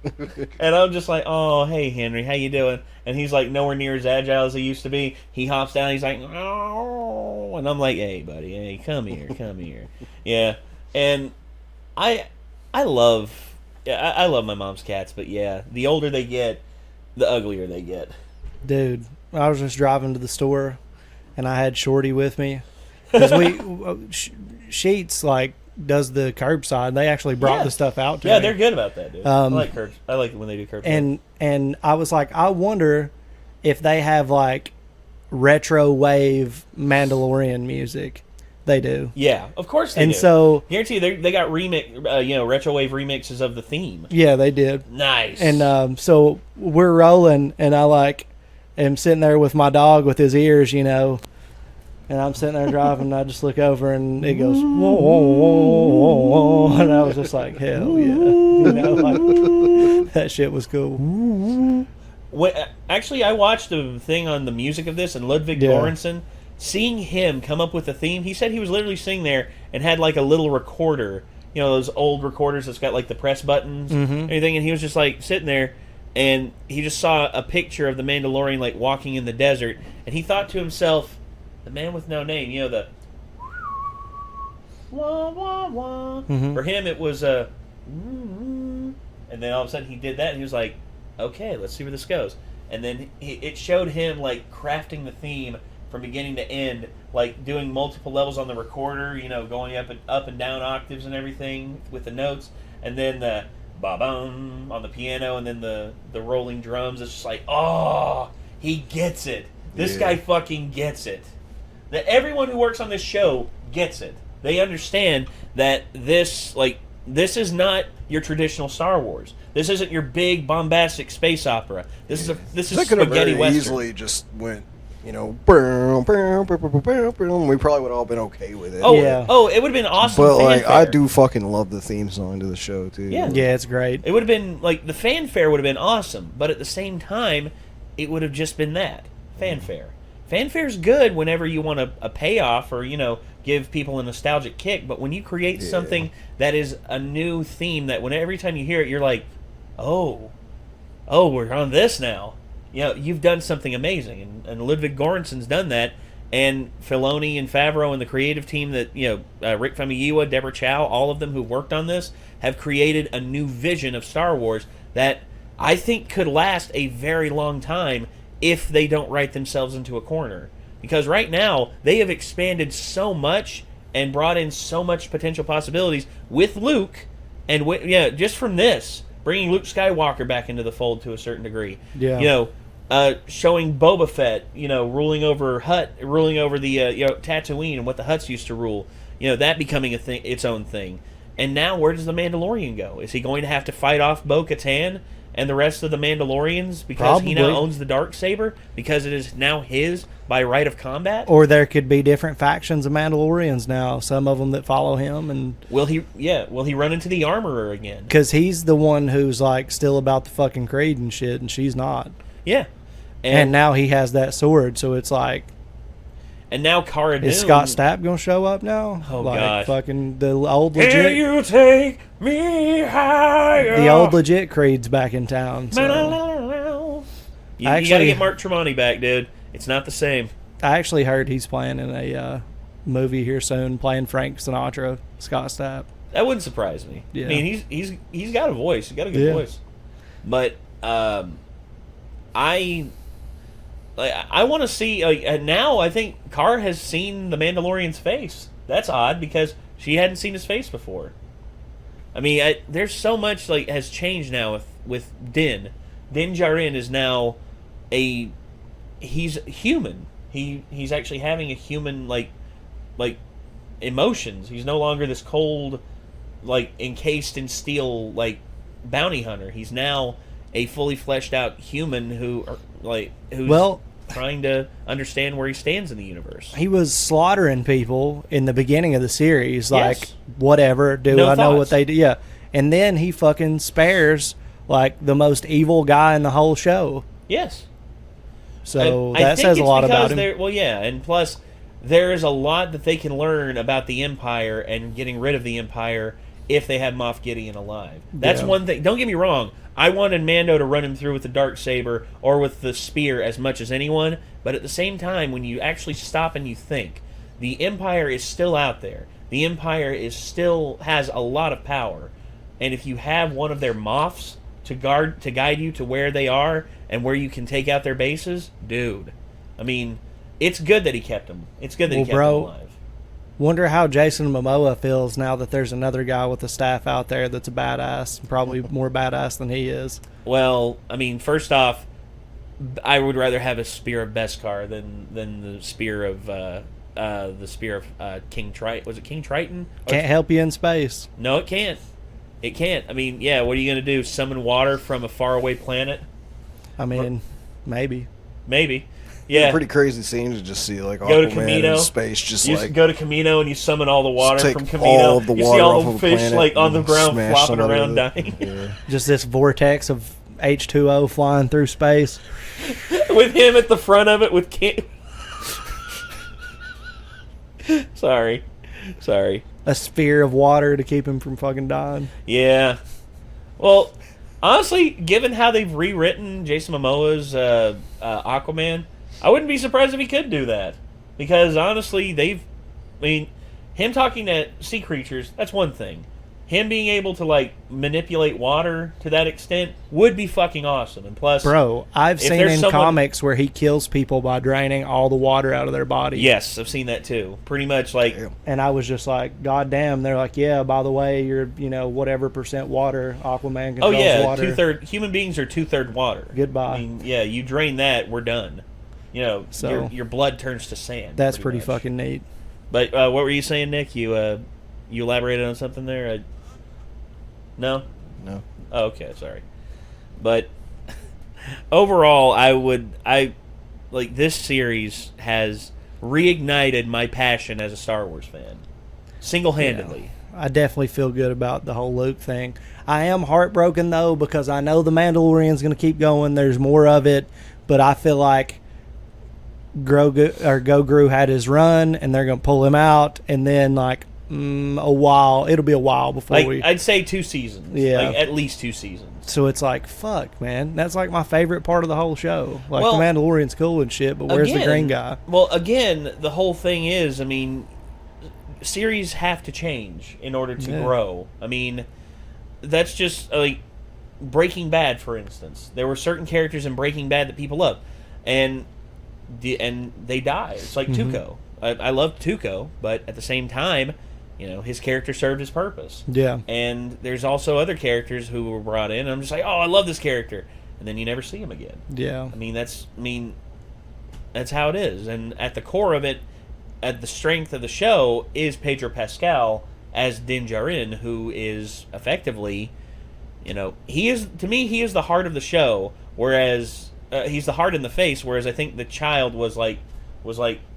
And I'm just like, oh, hey, Henry, how you doing? And he's nowhere near as agile as he used to be. He hops down, he's like, meow. And I'm like, hey, buddy, hey, come here. Yeah. And I love my mom's cats, but yeah, the older they get, the uglier they get. Dude, I was just driving to the store, and I had Shorty with me. Because Sheets, does the curbside. They actually brought Yeah. the stuff out to Yeah, me. they're good about that, dude. I like curbs. I like when they do curbside. And I was like, I wonder if they have like retro wave Mandalorian music. They do. Yeah, of course they And do. so Guarantee you, they got retro wave remixes of the theme. yeah, they did. Nice. And so we're rolling, and I like am sitting there with my dog with his ears, you know, and I'm sitting there driving, and I just look over, and it goes, whoa, whoa, whoa, whoa, whoa, and I was just like, hell yeah, you know, like, that shit was cool. Actually, I watched the thing on the music of this, and Ludwig Yeah. Göransson, seeing him come up with the theme, he said he was literally sitting there and had like a little recorder, you know, those old recorders that's got like the press buttons and everything, and he was just like sitting there, and he just saw a picture of the Mandalorian like walking in the desert, and he thought to himself, the man with no name, you know, the wah wah wah. For him it was a and then all of a sudden he did that, and he was like, okay, let's see where this goes. And then it showed him like crafting the theme from beginning to end, like doing multiple levels on the recorder, you know, going up and down octaves and everything with the notes, and then the ba-bum on the piano, and then the rolling drums. It's just like, oh, he gets it. This guy fucking gets it. That everyone who works on this show gets it. They understand that this is not your traditional Star Wars. This isn't your big bombastic space opera. This is That could have spaghetti very western. easily just went, you know, we probably would have all been okay with it. Oh, Yeah. oh, it would have been awesome. But like, fanfare. I do fucking love the theme song to the show too. Yeah. Yeah, it's great. It would have been like the fanfare would have been awesome, but at the same time, it would have just been that fanfare. Fanfare's good whenever you want a payoff or, you know, give people a nostalgic kick. But when you create something that is a new theme, that every time you hear it, you're like, oh, we're on this now. You know, you've done something amazing, and Ludwig Göransson's done that, and Filoni and Favreau and the creative team that, you know, Rick Famuyiwa, Deborah Chow, all of them who worked on this have created a new vision of Star Wars that I think could last a very long time if they don't write themselves into a corner. Because right now, they have expanded so much and brought in so much potential possibilities with Luke, and just from this, bringing Luke Skywalker back into the fold to a certain degree. Yeah. You know, showing Boba Fett, you know, ruling over the Tatooine and what the Hutts used to rule. You know, that becoming its own thing. And now, where does the Mandalorian go? Is he going to have to fight off Bo-Katan and the rest of the Mandalorians because he now Probably. owns the Darksaber, because it is now his by right of combat? Or there could be different factions of Mandalorians now. Some of them that follow him, and Will he run into the Armorer again? because he's the one who's like still about the fucking creed and shit, and she's not. Yeah. And now he has that sword, so it's like, And now Cara Dune. is Scott Stapp gonna show up now? Oh, like, gosh. fucking the old Can legit, you take me higher? the old legit creed's back in town. So You Actually- gotta get Mark Tremonti back, dude. It's not the same. I actually heard he's playing in a movie here soon, playing Frank Sinatra. Scott Stapp. That wouldn't surprise me. Yeah. I mean, he's got a voice. He's got a good Yeah. voice. But I want to see. Now I think Cara has seen the Mandalorian's face. That's odd because she hadn't seen his face before. I mean, there's so much has changed now with Din. Din Djarin is now he's human. He's actually having a human like emotions. He's no longer this cold, encased in steel bounty hunter. He's now a fully fleshed out human who's trying to understand where he stands in the universe. He was slaughtering people in the beginning of the series, like, Yes. whatever, do No I know what thoughts. they do? Yeah. And then he fucking spares, the most evil guy in the whole show. Yes. So I that think says a it's lot because about him. Well, yeah, and plus there is a lot that they can learn about the Empire and getting rid of the Empire if they have Moff Gideon alive. That's Yeah. one thing. Don't get me wrong. I wanted Mando to run him through with the Darksaber or with the spear as much as anyone, but at the same time, when you actually stop and you think, the Empire is still out there. The Empire still has a lot of power, and if you have one of their Moffs to guide you to where they are and where you can take out their bases, dude. I mean, it's good that he kept them. It's good that he kept them alive. Wonder how Jason Momoa feels now that there's another guy with a staff out there that's a badass, probably more badass than he is. Well, I mean, first off, I would rather have a spear of Beskar than the spear of King Triton. Was it King Triton? Can't help you in space. No, it can't. It can't. I mean, yeah. What are you gonna do? Summon water from a faraway planet? I mean, maybe. Maybe. Yeah. Pretty crazy scene to just see like Go to Aquaman Camino. in space, just You like go to Camino and you summon all the water take from Camino. all of the You see water all off the of fish planet like on the and ground smash flopping some of around it. dying. Yeah. Just this vortex of H2O flying through space. With him at the front of it with Sorry. A sphere of water to keep him from fucking dying. Yeah. Well, honestly, given how they've rewritten Jason Momoa's Aquaman, I wouldn't be surprised if he could do that. Because honestly, him talking to sea creatures, that's one thing. Him being able to like manipulate water to that extent would be fucking awesome. And plus, Bro, I've if seen there's in someone- comes where he kills people by draining all the water out of their body. Yes, I've seen that too. Pretty much like And I was just like, God damn. They're like, yeah, by the way, you're, whatever % water, Aquaman controls water. 2/3 human beings are 2/3 water. Goodbye. I mean, yeah, you drain that, we're done. So- your blood turns to sand. That's pretty much. fucking neat. But what were you saying, Nick? You elaborated on something there? No? No. Oh, okay, sorry. But overall, this series has reignited my passion as a Star Wars fan. Single-handedly. I definitely feel good about the whole Luke thing. I am heartbroken, though, because I know the Mandalorian's going to keep going. There's more of it. But I feel like Gogru had his run, and they're going to pull him out, and then, it'll be a while before I'd say 2 seasons. Yeah. At least 2 seasons. So it's like, fuck, man. That's like my favorite part of the whole show. Like, Well, the Mandalorian's cool and shit, but where's the green guy? Well, again, the whole thing is, series have to change in order to grow. That's just, Breaking Bad, for instance. There were certain characters in Breaking Bad that people love. And they die. It's like Tuco. I love Tuco, but at the same time, his character served his purpose. Yeah. And there's also other characters who were brought in, and I'm just like, oh, I love this character. And then you never see him again. Yeah. That's how it is. And at the core of it, at the strength of the show, is Pedro Pascal as Din Djarin, who is effectively, he is the heart of the show, whereas he's the heart in the face, whereas I think the child was like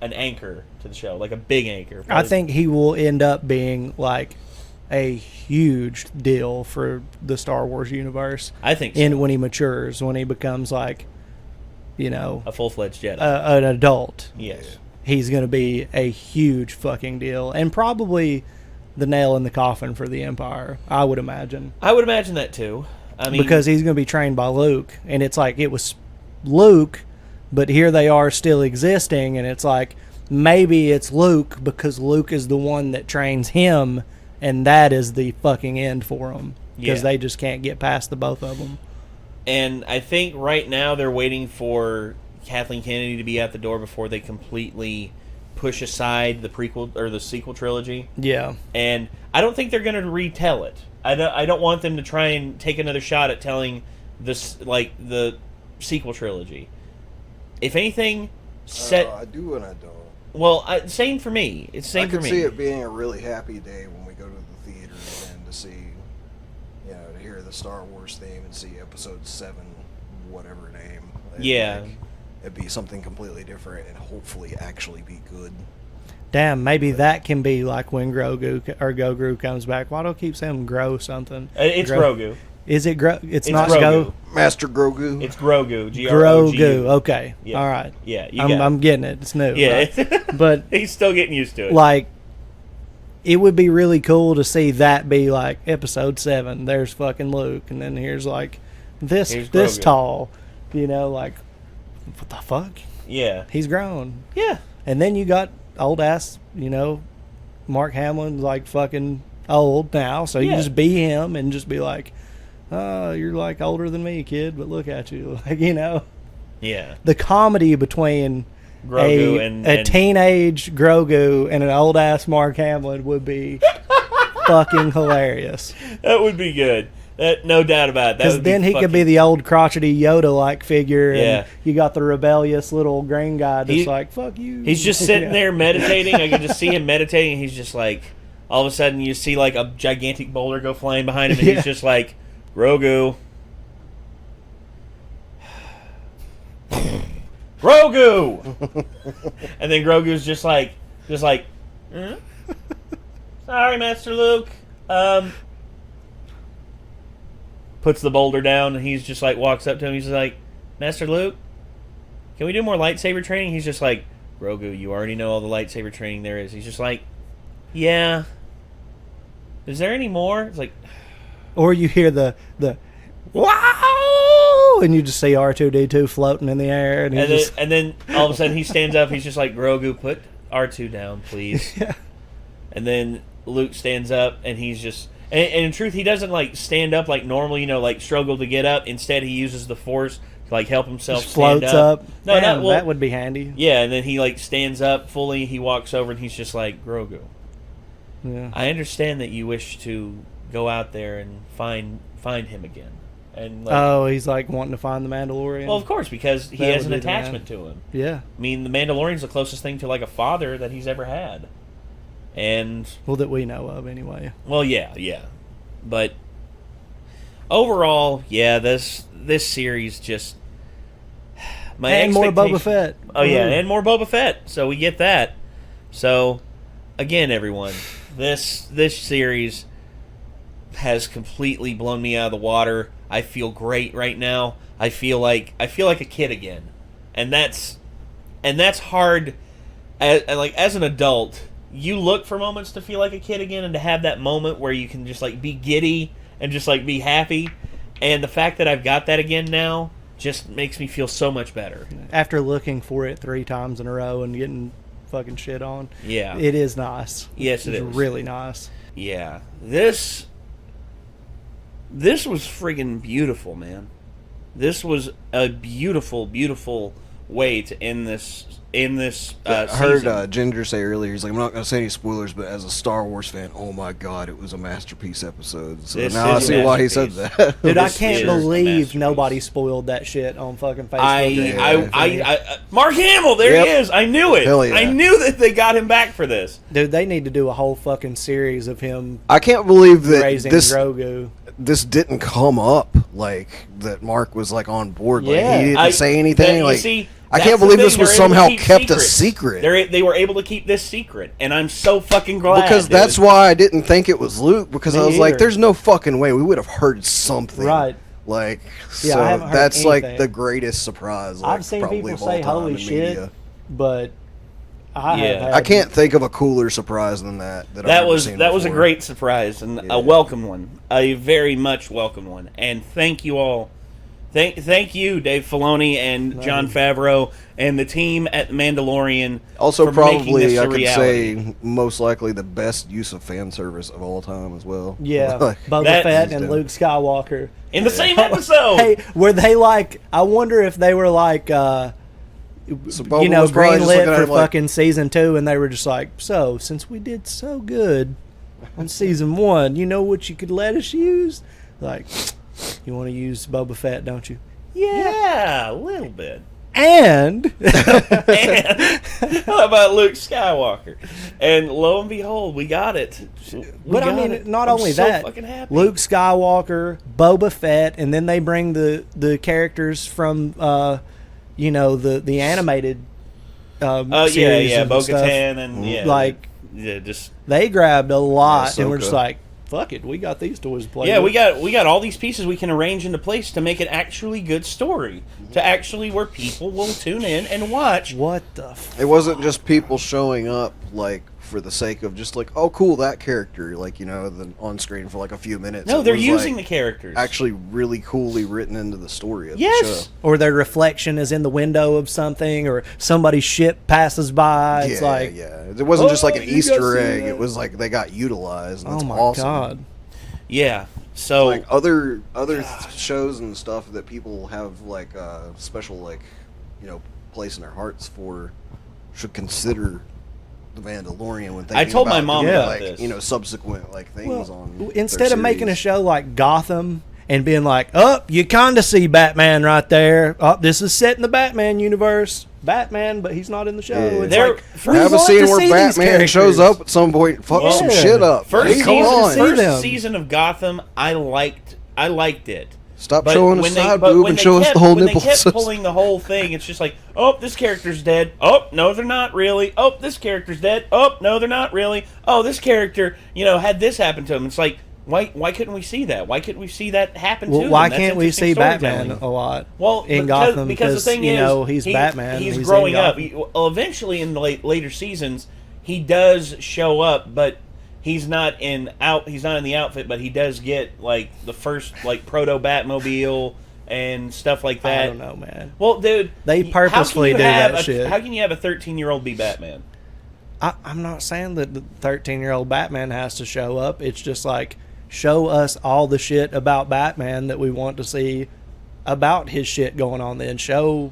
an anchor to the show, like a big anchor. I think he will end up being like a huge deal for the Star Wars universe. I think so. And when he matures, when he becomes like, a full-fledged Jedi. an adult. Yes. He's going to be a huge fucking deal, and probably the nail in the coffin for the Empire, I would imagine. I would imagine that too. Because he's going to be trained by Luke, and it's like it was Luke, but here they are still existing, and it's like maybe it's Luke because Luke is the one that trains him, and that is the fucking end for them because they just can't get past the both of them. And I think right now they're waiting for Kathleen Kennedy to be at the door before they completely push aside the prequel or the sequel trilogy. Yeah. And I don't think they're going to retell it. I don't want them to try and take another shot at telling this the sequel trilogy. If anything, I do and I don't. Well, same for me. It's same for me. I could see it being a really happy day when we go to the theater and to see, to hear the Star Wars theme and see Episode 7, whatever name. Yeah. It'd be something completely different and hopefully actually be good. Damn, maybe that can be like when Gogru comes back. Why do I keep saying Grow something? It's Grogu. Is it Grogu? It's not Grogu. Go. Master Grogu. It's Grogu. Grogu. Okay. Yeah. All right. Yeah. I'm getting it. It's new. Yeah. Right? But he's still getting used to it. like, it would be really cool to see that be like Episode 7. There's fucking Luke, and then here's like this Grogu. tall. Like, what the fuck? Yeah. He's grown. Yeah. And then you got old ass, Mark Hamlin's like fucking old now, so you just be him and just be like, oh, you're like older than me, kid, but look at you. Yeah. The comedy between Grogu a teenage Grogu and an old ass Mark Hamill would be fucking hilarious. That would be good. No doubt about it. Because then he could be the old crotchety Yoda-like figure, Yeah. and you got the rebellious little green guy that's like, fuck you. He's just sitting there meditating. I can just see him meditating. He's just like, all of a sudden you see like a gigantic boulder go flying behind him, and he's just like, Grogu. Grogu! And then Grogu's just like, "Hmm? Sorry, Master Luke. Puts the boulder down, and he's just like, walks up to him. He's just like, Master Luke, can we do more lightsaber training? He's just like, Grogu, you already know all the lightsaber training there is. He's just like, yeah. Is there any more? It's like, or you hear the wow, and you just see R2-D2 floating in the air, and then all of a sudden he stands up. He's just like, Grogu, put R2 down, please. Yeah. And then Luke stands up, and he's just, and in truth, he doesn't like stand up like normal, like struggle to get up. Instead, he uses the Force to like help himself just stand floats up. No, that would be handy. Yeah, and then he like stands up fully. He walks over, and he's just like, Grogu. Yeah. I understand that you wish to go out there and find him again. And he's like wanting to find the Mandalorian. Well, of course, because he has an attachment to him. Yeah. I mean, the Mandalorian's the closest thing to like a father that he's ever had. And that we know of anyway. Well, yeah. But overall, yeah, this series just and more Boba Fett. Oh yeah, and more Boba Fett. So we get that. So again, everyone, this series has completely blown me out of the water. I feel great right now. I feel like a kid again, and that's hard. As an adult, you look for moments to feel like a kid again, and to have that moment where you can just like be giddy and just like be happy. And the fact that I've got that again now just makes me feel so much better. After looking for it 3 times in a row and getting fucking shit on, yeah, it is nice. Yes, it is really nice. Yeah, this was friggin' beautiful, man. This was a beautiful, beautiful way to end this. I heard Ginger say earlier, he's like, I'm not going to say any spoilers, but as a Star Wars fan, oh my god, it was a masterpiece episode. So now I see why he said that. Dude, I can't believe nobody spoiled that shit on fucking Facebook. Mark Hamill, there he is. I knew it. Hell yeah. I knew that they got him back for this. Dude, they need to do a whole fucking series of him. I can't believe that raising Grogu. This didn't come up, like, that Mark was, like, on board. Like, Yeah. he didn't say anything. I can't that's believe the this thing, was they're able to somehow keep kept a secrets. secret. They were able to keep this secret, and I'm so fucking glad. Because that's why I didn't think it was Luke, because I was like, there's no fucking way. We would have heard something. Right. Like, Yeah, so I haven't heard that's, anything. like, the greatest surprise, like, I've seen probably people of all say, time holy in shit, media. but I can't think of a cooler surprise than that. That was a great surprise and a welcome one, a very much welcome one. And thank you all, thank you, Dave Filoni and Jon Favreau and the team at Mandalorian. Also, for making this probably I a could reality. say most likely the best use of fan service of all time as well. Yeah, Like, Boba Fett and Luke Skywalker in the same episode. Hey, were they like? I wonder if they were like. So Boba was probably just greenlit looking at for him like, fucking season 2, and they were just like, so since we did so good on season 1, you know what you could let us use? Like, you want to use Boba Fett, don't you? Yeah, a little bit. And how about Luke Skywalker? And lo and behold, we got it. But I mean, not only so that, fucking happy. Luke Skywalker, Boba Fett, and then they bring the characters from the animated series. yeah, and Bo-Katan stuff. and just they grabbed a lot, and we're Ahsoka. just like, fuck it, we got these toys to play. yeah, with. we got all these pieces we can arrange into place to make an actually good story, to actually where people will tune in and watch. What the? It wasn't just people showing up like for the sake of just like, oh, cool, that character, like, on screen for like a few minutes. No, It they're was, using like, the characters. actually really coolly written into the story of the Yes. show. Or their reflection is in the window of something, or somebody's ship passes by. It's Yeah. It wasn't just like an you guys Easter see egg. that? It was like they got utilized. And Oh that's my awesome. god! Yeah. So Like other shows and stuff that people have like special, like, place in their hearts for should consider the Mandalorian when thinking I told my about mom doing, about like, this. you know, subsequent like things Well, on instead their of making a series. show like Gotham and being like, oh, you kind of see Batman right there. Oh, this is set in the Batman universe. Batman, but he's not in the show. Yeah. It's There- like, for- we have a want scene to where see these Batman shows characters. up at some point and fucks some Yeah. shit up. First, Hey, come season- on. see first them. season of Gotham, I liked it. Stop But showing a when side but boob when and they show us kept- the whole when nipple. they kept pulling the whole thing, it's just like, oh, this character's dead. Oh, no, they're not really. Oh, this character's dead. Oh, no, they're not really. Oh, this character, had this happen to him. It's like, why couldn't we see that? Why couldn't we see that happen to Well, them? why That's can't we interesting see Batman storytelling. a lot? Well, in because, Gotham because the thing you is, know, he's Batman. He's in growing up. Gotham. Eventually, in the later seasons, he does show up, but he's not in the outfit. But he does get like the first like proto Batmobile and stuff like that. I don't know, man. Well, dude, They purposefully how can you do have that shit. How can you have a 13-year-old be Batman? I'm not saying that the 13-year-old Batman has to show up. It's just like, show us all the shit about Batman that we want to see about his shit going on. Then show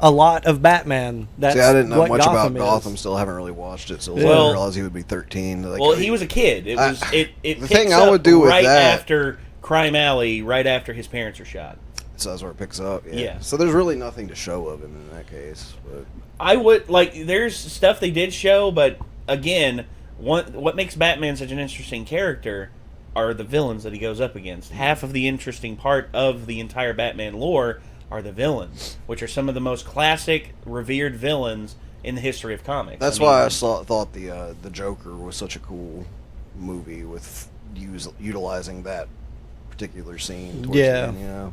a lot of Batman. That's See, I didn't know what much Gotham about is. Gotham. Still haven't really watched it, so I Yeah. didn't realize he would be 13. Like, Well, he was a kid. It was it the picks thing I up would do with right that- after Crime Alley, right after his parents are shot. So that's where it picks up. Yeah. Yeah. So there's really nothing to show of him in that case. But I would like. There's stuff they did show, but again, what makes Batman such an interesting character are the villains that he goes up against. Half of the interesting part of the entire Batman lore are the villains, which are some of the most classic, revered villains in the history of comics. that's why I thought the Joker was such a cool movie with utilizing that particular scene. Towards Yeah. the end, you know.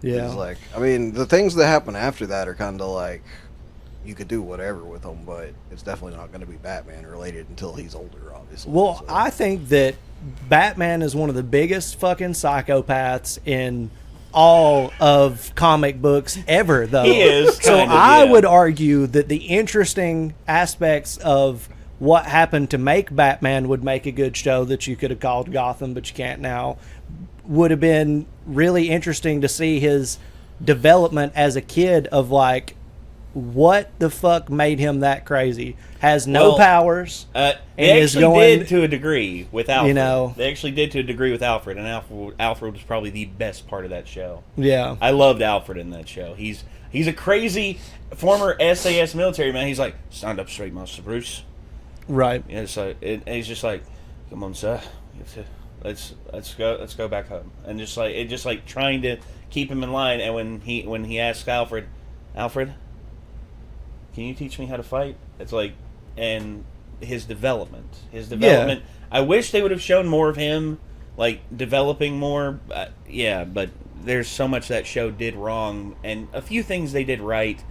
Yeah. It's like, I mean, the things that happen after that are kind of like you could do whatever with them, but it's definitely not going to be Batman related until he's older, obviously. Well, so. I think that Batman is one of the biggest fucking psychopaths in all of comic books ever, though. He is, So kind of, I yeah. would argue that the interesting aspects of what happened to make Batman would make a good show that you could have called Gotham, but you can't now. Would have been really interesting to see his development as a kid of like, what the fuck made him that crazy? Has no Well, powers. They and is actually going- did to a degree with Alfred. know. They actually did to a degree with Alfred, and Alfred was probably the best part of that show. Yeah. I loved Alfred in that show. He's a crazy former SAS military man. He's like, stand up straight, Master Bruce. Right. And it's like, and he's just like, come on, sir. Let's go back home. And just like trying to keep him in line. And when he asks Alfred, can you teach me how to fight? It's like, and his development. I wish they would have shown more of him, like developing more. Yeah, but there's so much that show did wrong, and a few things they did right.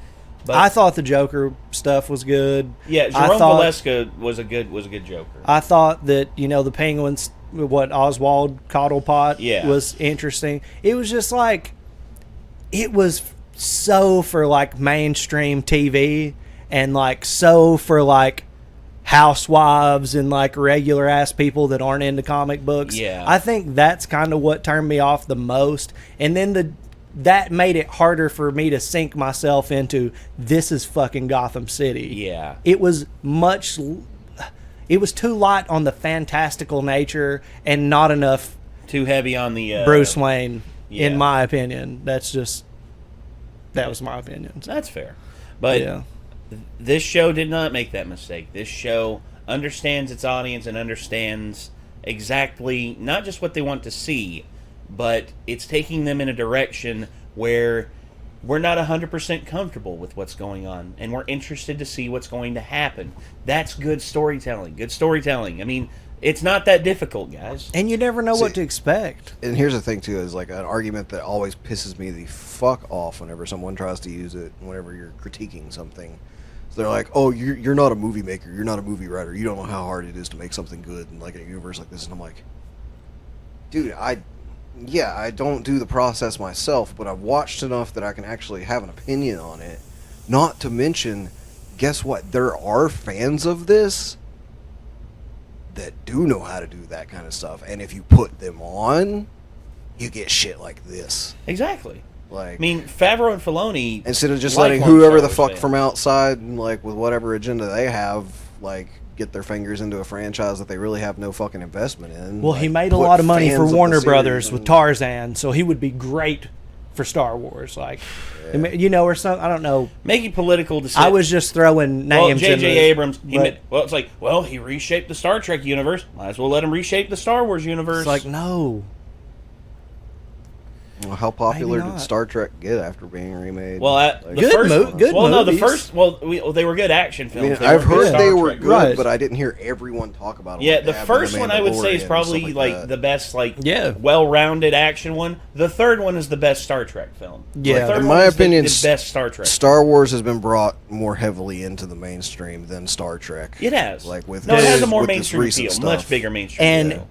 But I thought the Joker stuff was good. yeah, I Jerome thought- Valeska was a good Joker. I thought that, the Penguins, what Oswald Cobblepot Yeah. was interesting. It was just like, it was so for like mainstream TV and like so for like housewives and like regular ass people that aren't into comic books. Yeah. I think that's kind of what turned me off the most. And then that made it harder for me to sink myself into, this is fucking Gotham City. Yeah. It was too light on the fantastical nature and not enough Too heavy on the Bruce Wayne, yeah. in my opinion. That was my opinion. That's fair, but Yeah. this show did not make that mistake. This show understands its audience and understands exactly not just what they want to see, but it's taking them in a direction where we're not 100% comfortable with what's going on, and we're interested to see what's going to happen. That's good storytelling. Good storytelling. I mean, it's not that difficult, guys. And you never know what See- to expect. And here's the thing too, is like an argument that always pisses me the fuck off whenever someone tries to use it, whenever you're critiquing something. So they're like, oh, you're not a movie maker, you're not a movie writer, you don't know how hard it is to make something good in like a universe like this. And I'm like, dude, I don't do the process myself, but I've watched enough that I can actually have an opinion on it. Not to mention, guess what? There are fans of this that do know how to do that kind of stuff, and if you put them on, you get shit like this. Exactly. Like, I mean, Favreau and Filoni, instead of just lifelong letting whoever the Star fuck Wars from fans. outside, like with whatever agenda they have, like get their fingers into a franchise that they really have no fucking investment in. Well, like, he made a put lot of money fans for of the Warner series Brothers with in- Tarzan, so he would be great for Star Wars. Like, you know, or something. I don't know. Making political decisions. I was just throwing Well, names. in J.J. the- Abrams, but it's like, well, he reshaped the Star Trek universe. Might as well let him reshape the Star Wars universe. it's like, no. Well, how popular Maybe did not. Star Trek get after being remade? well, Like, the Good first, mo- good well, no, the movies. first, they were good action I films. mean, They I've weren't good heard Star they were Trek good, Right. but I didn't hear everyone talk about them. Yeah, like the they have first in one I would say Mandalorian is and probably stuff like that. the best, like Yeah. well-rounded action one. The third one is the best Star Trek film. Yeah. the third In one my is opinion, the best Star Trek. Star Wars has been brought more heavily into the mainstream than Star Trek. It has. Like with no, it has a this- more with this mainstream recent appeal, stuff. much bigger mainstream. And appeal.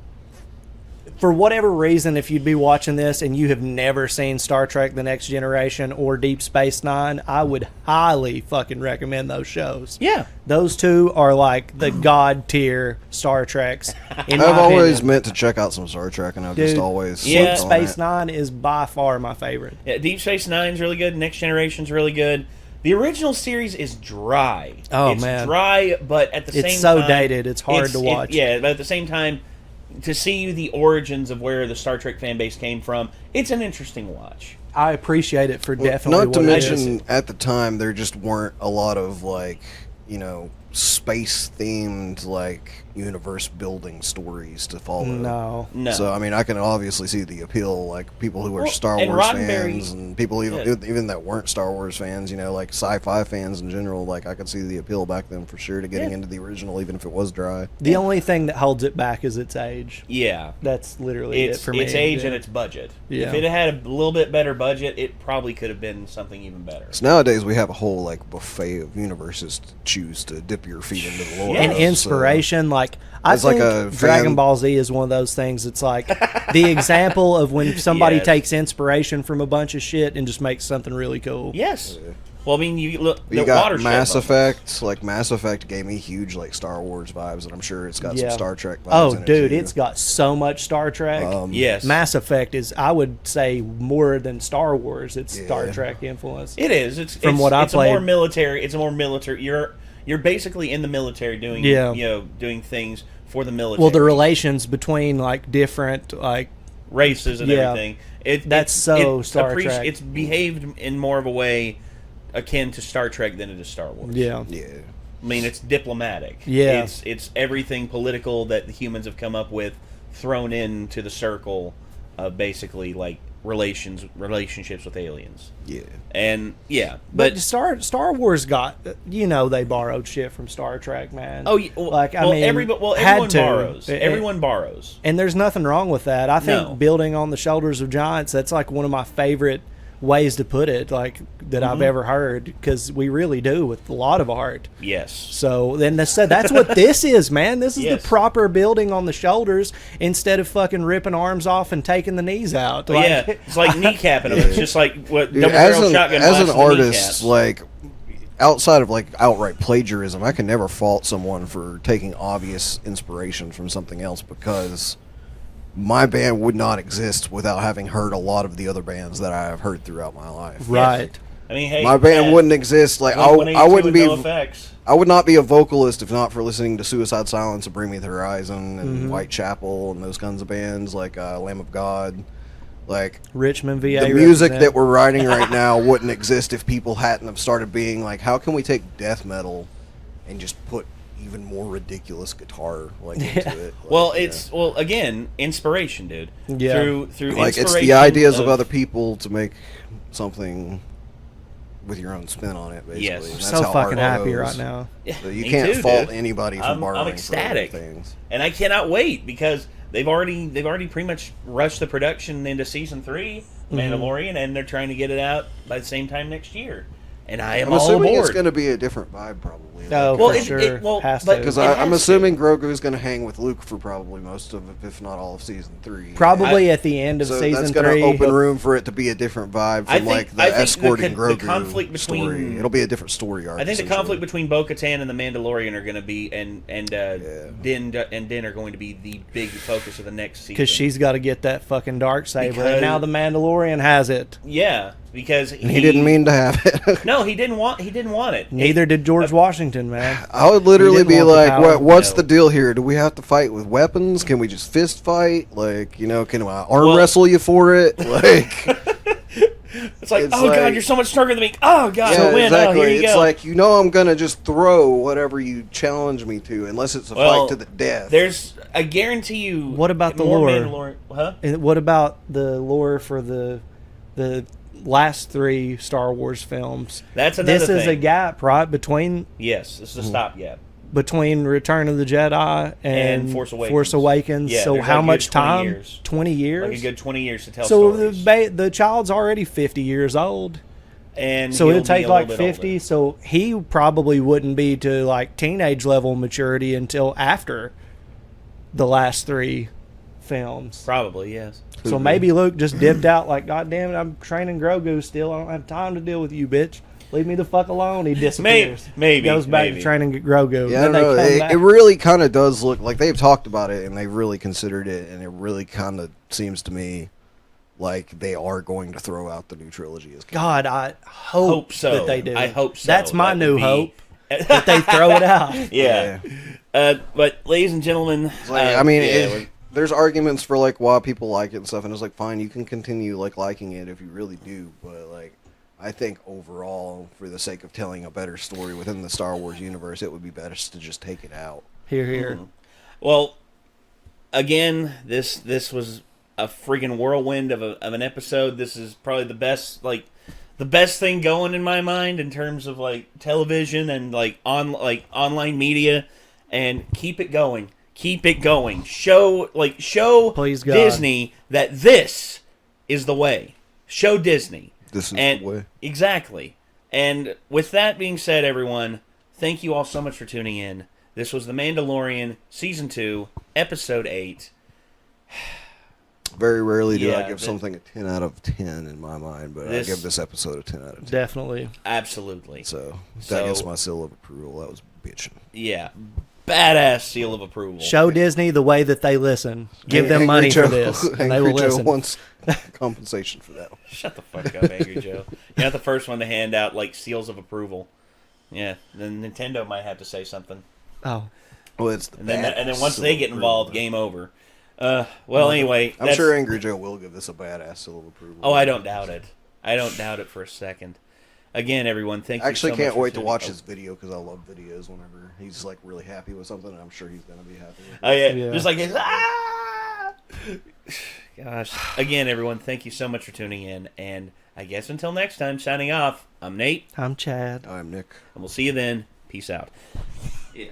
for whatever reason, if you'd be watching this and you have never seen Star Trek: The Next Generation or Deep Space Nine, I would highly fucking recommend those shows. Yeah. Those two are like the god tier Star Treks. In my I've always opinion. meant to check out some Star Trek, and I've Dude, just always Yeah. slept on Space it. Nine is by far my favorite. Yeah, Deep Space Nine's really good. Next Generation's really good. The original series is dry. Oh, it's man. dry, but at the same time, It's so dated, it's hard to watch. yeah, but at the same time, to see the origins of where the Star Trek fan base came from, it's an interesting watch. I appreciate it for Well, definitely not to what it is. mention, at the time, there just weren't a lot of, like, you know, space-themed, like, universe-building stories to follow. No. No. So, I mean, I can obviously see the appeal, like, people who are Well, Star and Wars Roddenberry- fans, and people even that weren't Star Wars fans, you know, like, sci-fi fans in general, like, I could see the appeal back then for sure to getting Yeah. into the original, even if it was dry. The only thing that holds it back is its age. Yeah. That's literally It's it for me. its age Yeah. and its budget. Yeah. If it had a little bit better budget, it probably could have been something even better. So nowadays, we have a whole, like, buffet of universes to choose to dip your feet into the lore Yeah. And of, inspiration, like I It's like think a Dragon fan- Ball Z is one of those things. It's like the example of when somebody Yes. takes inspiration from a bunch of shit and just makes something really cool. Yes. Well, I mean, you look. You the got Watershed Mass bubbles. Effect. Like Mass Effect gave me huge like Star Wars vibes, and I'm sure it's got Yeah. some Star Trek vibes. Oh, in it dude, too. it's got so much Star Trek. Yes. Mass Effect is, I would say, more than Star Wars. It's Star Yeah. Trek influence. It is. It's From it's, what I it's a more played. military. It's a more military. You're basically in the military doing doing things for the military. Well, the relations between like different like races and Yeah. everything. That's so Star Trek. It's behaved in more of a way akin to Star Trek than it is Star Wars. yeah. Yeah. I mean, it's diplomatic. Yeah. It's everything political that the humans have come up with thrown into the circle of basically like relationships with aliens. Yeah. And yeah, But Star Wars got, they borrowed shit from Star Trek, man. oh, yeah, well, like I well, mean, everyone had to. borrows. Everyone borrows. And there's nothing wrong with that. I think No. building on the shoulders of giants, that's like one of my favorite ways to put it, like that I've ever heard, because we really do with a lot of art. Yes. So then that's what this is, man. This is Yes. the proper building on the shoulders instead of fucking ripping arms off and taking the knees out. But yeah, it's like kneecapping them. It's just like what Dude, double as barrel an shotgun as an blasts in the artist, kneecaps. like outside of like outright plagiarism, I can never fault someone for taking obvious inspiration from something else, because my band would not exist without having heard a lot of the other bands that I have heard throughout my life. right. I mean, hey, My band wouldn't exist. Like I wouldn't be. effects. I would not be a vocalist if not for listening to Suicide Silence and Bring Me the Horizon and Whitechapel and those kinds of bands, like Lamb of God. Like Richmond, VA. the music represent. that we're writing right now wouldn't exist if people hadn't have started being like, how can we take death metal and just put even more ridiculous guitar like into it? Like, Well, you it's again inspiration, dude. Yeah. Through know, like it's inspiration the ideas of other people to make something with your own spin on it. Basically, Yes. And I'm that's so how fucking art happy goes. right now. Yeah, So you me can't too, fault dude. anybody from I'm borrowing ecstatic. from other things. And I cannot wait because they've already pretty much rushed the production into season 3, Mandalorian, and they're trying to get it out by the same time next year. and I am I'm all assuming aboard. it's going to be a different vibe, probably. Oh, Well, for it- sure. it- well, Has but- to. Because It I'm has assuming Grogu's going to hang with Luke for probably most of it, if not all of season 3. Probably at the end of So season that's 3. going to open he'll- room for it to be a different vibe I from think- like the I think escorting the Grogu conflict between- story. It'll be a different story arc. I think the essentially. conflict between Bo-Katan and the Mandalorian are going to be, and Din are going to be the big focus of the next season. Because she's got to get that fucking dark saber, Because- and now the Mandalorian has it. Yeah, because he didn't mean to have it. No, he didn't want it. Neither did George Washington, man. I would literally didn't be want the like, power, what's no. the deal here? Do we have to fight with weapons? Can we just fist fight? Like, you know, can I arm Well- wrestle you for it? Like, It's like, It's oh like- god, you're so much stronger than me. Oh god, yeah, I win. exactly. Oh, here you It's go. like, you know, I'm gonna just throw whatever you challenge me to, unless it's a Well, fight to the death. I guarantee you. What about the more lore? Mandalorian, huh? And what about the lore for the last 3 Star Wars films? That's another This thing. is a gap, right, between Yes, this is a stopgap. Return of the Jedi and Force Awakens. So Yeah, there's how like a much good 20 time? years. 20 years. Like a good 20 years to tell so stories. the child's already 50 years old. And So he'll it'd take be a like little bit 50. older. So he probably wouldn't be to like teenage level maturity until after the last 3 films. Probably, yes. So maybe Luke just dipped out like, God damn it, I'm training Grogu still. I don't have time to deal with you, bitch. Leave me the fuck alone. He disappears. Maybe, Goes back maybe. to training Grogu. Yeah, I Then don't know. they come back. It really kind of does look like they've talked about it and they've really considered it, and it really kind of seems to me like they are going to throw out the new trilogy as canon. God, I hope so. that they do. I hope so. That's my That would new be- hope. That they throw it out. Yeah. But, ladies and gentlemen, It's like, I mean, yeah, there's arguments for like why people like it and stuff, and it's like, fine, you can continue like liking it if you really do, but like, I think overall, for the sake of telling a better story within the Star Wars universe, it would be best to just take it out. Here, here. well, again, this was a freaking whirlwind of an episode. This is probably the best thing going in my mind in terms of like television and like online media, and keep it going. Keep it going. Show Please, God. Disney that this is the way. Show Disney. This is And the way. exactly. And with that being said, everyone, thank you all so much for tuning in. This was The Mandalorian, Season 2, Episode 8. Very rarely do I Yeah, give but- something a 10 out of 10 in my mind, but This- I give this episode a 10 out of 10. Definitely. Absolutely. So So- that gets my seal of approval. That was bitching. Yeah. Badass seal of approval. Show Disney the way that they listen. Give them money for this, and they will Angry Joe listen. wants compensation for that. Shut the fuck up, Angry Joe. You're not the first one to hand out, like, seals of approval. Yeah, then Nintendo might have to say something. Oh, Well, it's the And then badass once seal they of get approval. involved, game over. Well, anyway. I'm that's- sure Angry Joe will give this a badass seal of approval. Oh, I don't doubt it. I don't doubt it for a second. Again, everyone, thank you I actually so can't much for wait to tuning- watch oh. his video because I love videos whenever he's like really happy with something, and I'm sure he's gonna be happy with it. Oh yeah, Yeah. just like this. Ah! Gosh. Again, everyone, thank you so much for tuning in, and I guess until next time, signing off. I'm Nate, I'm Chad. I'm Nick. and we'll see you then. Peace out. Yeah.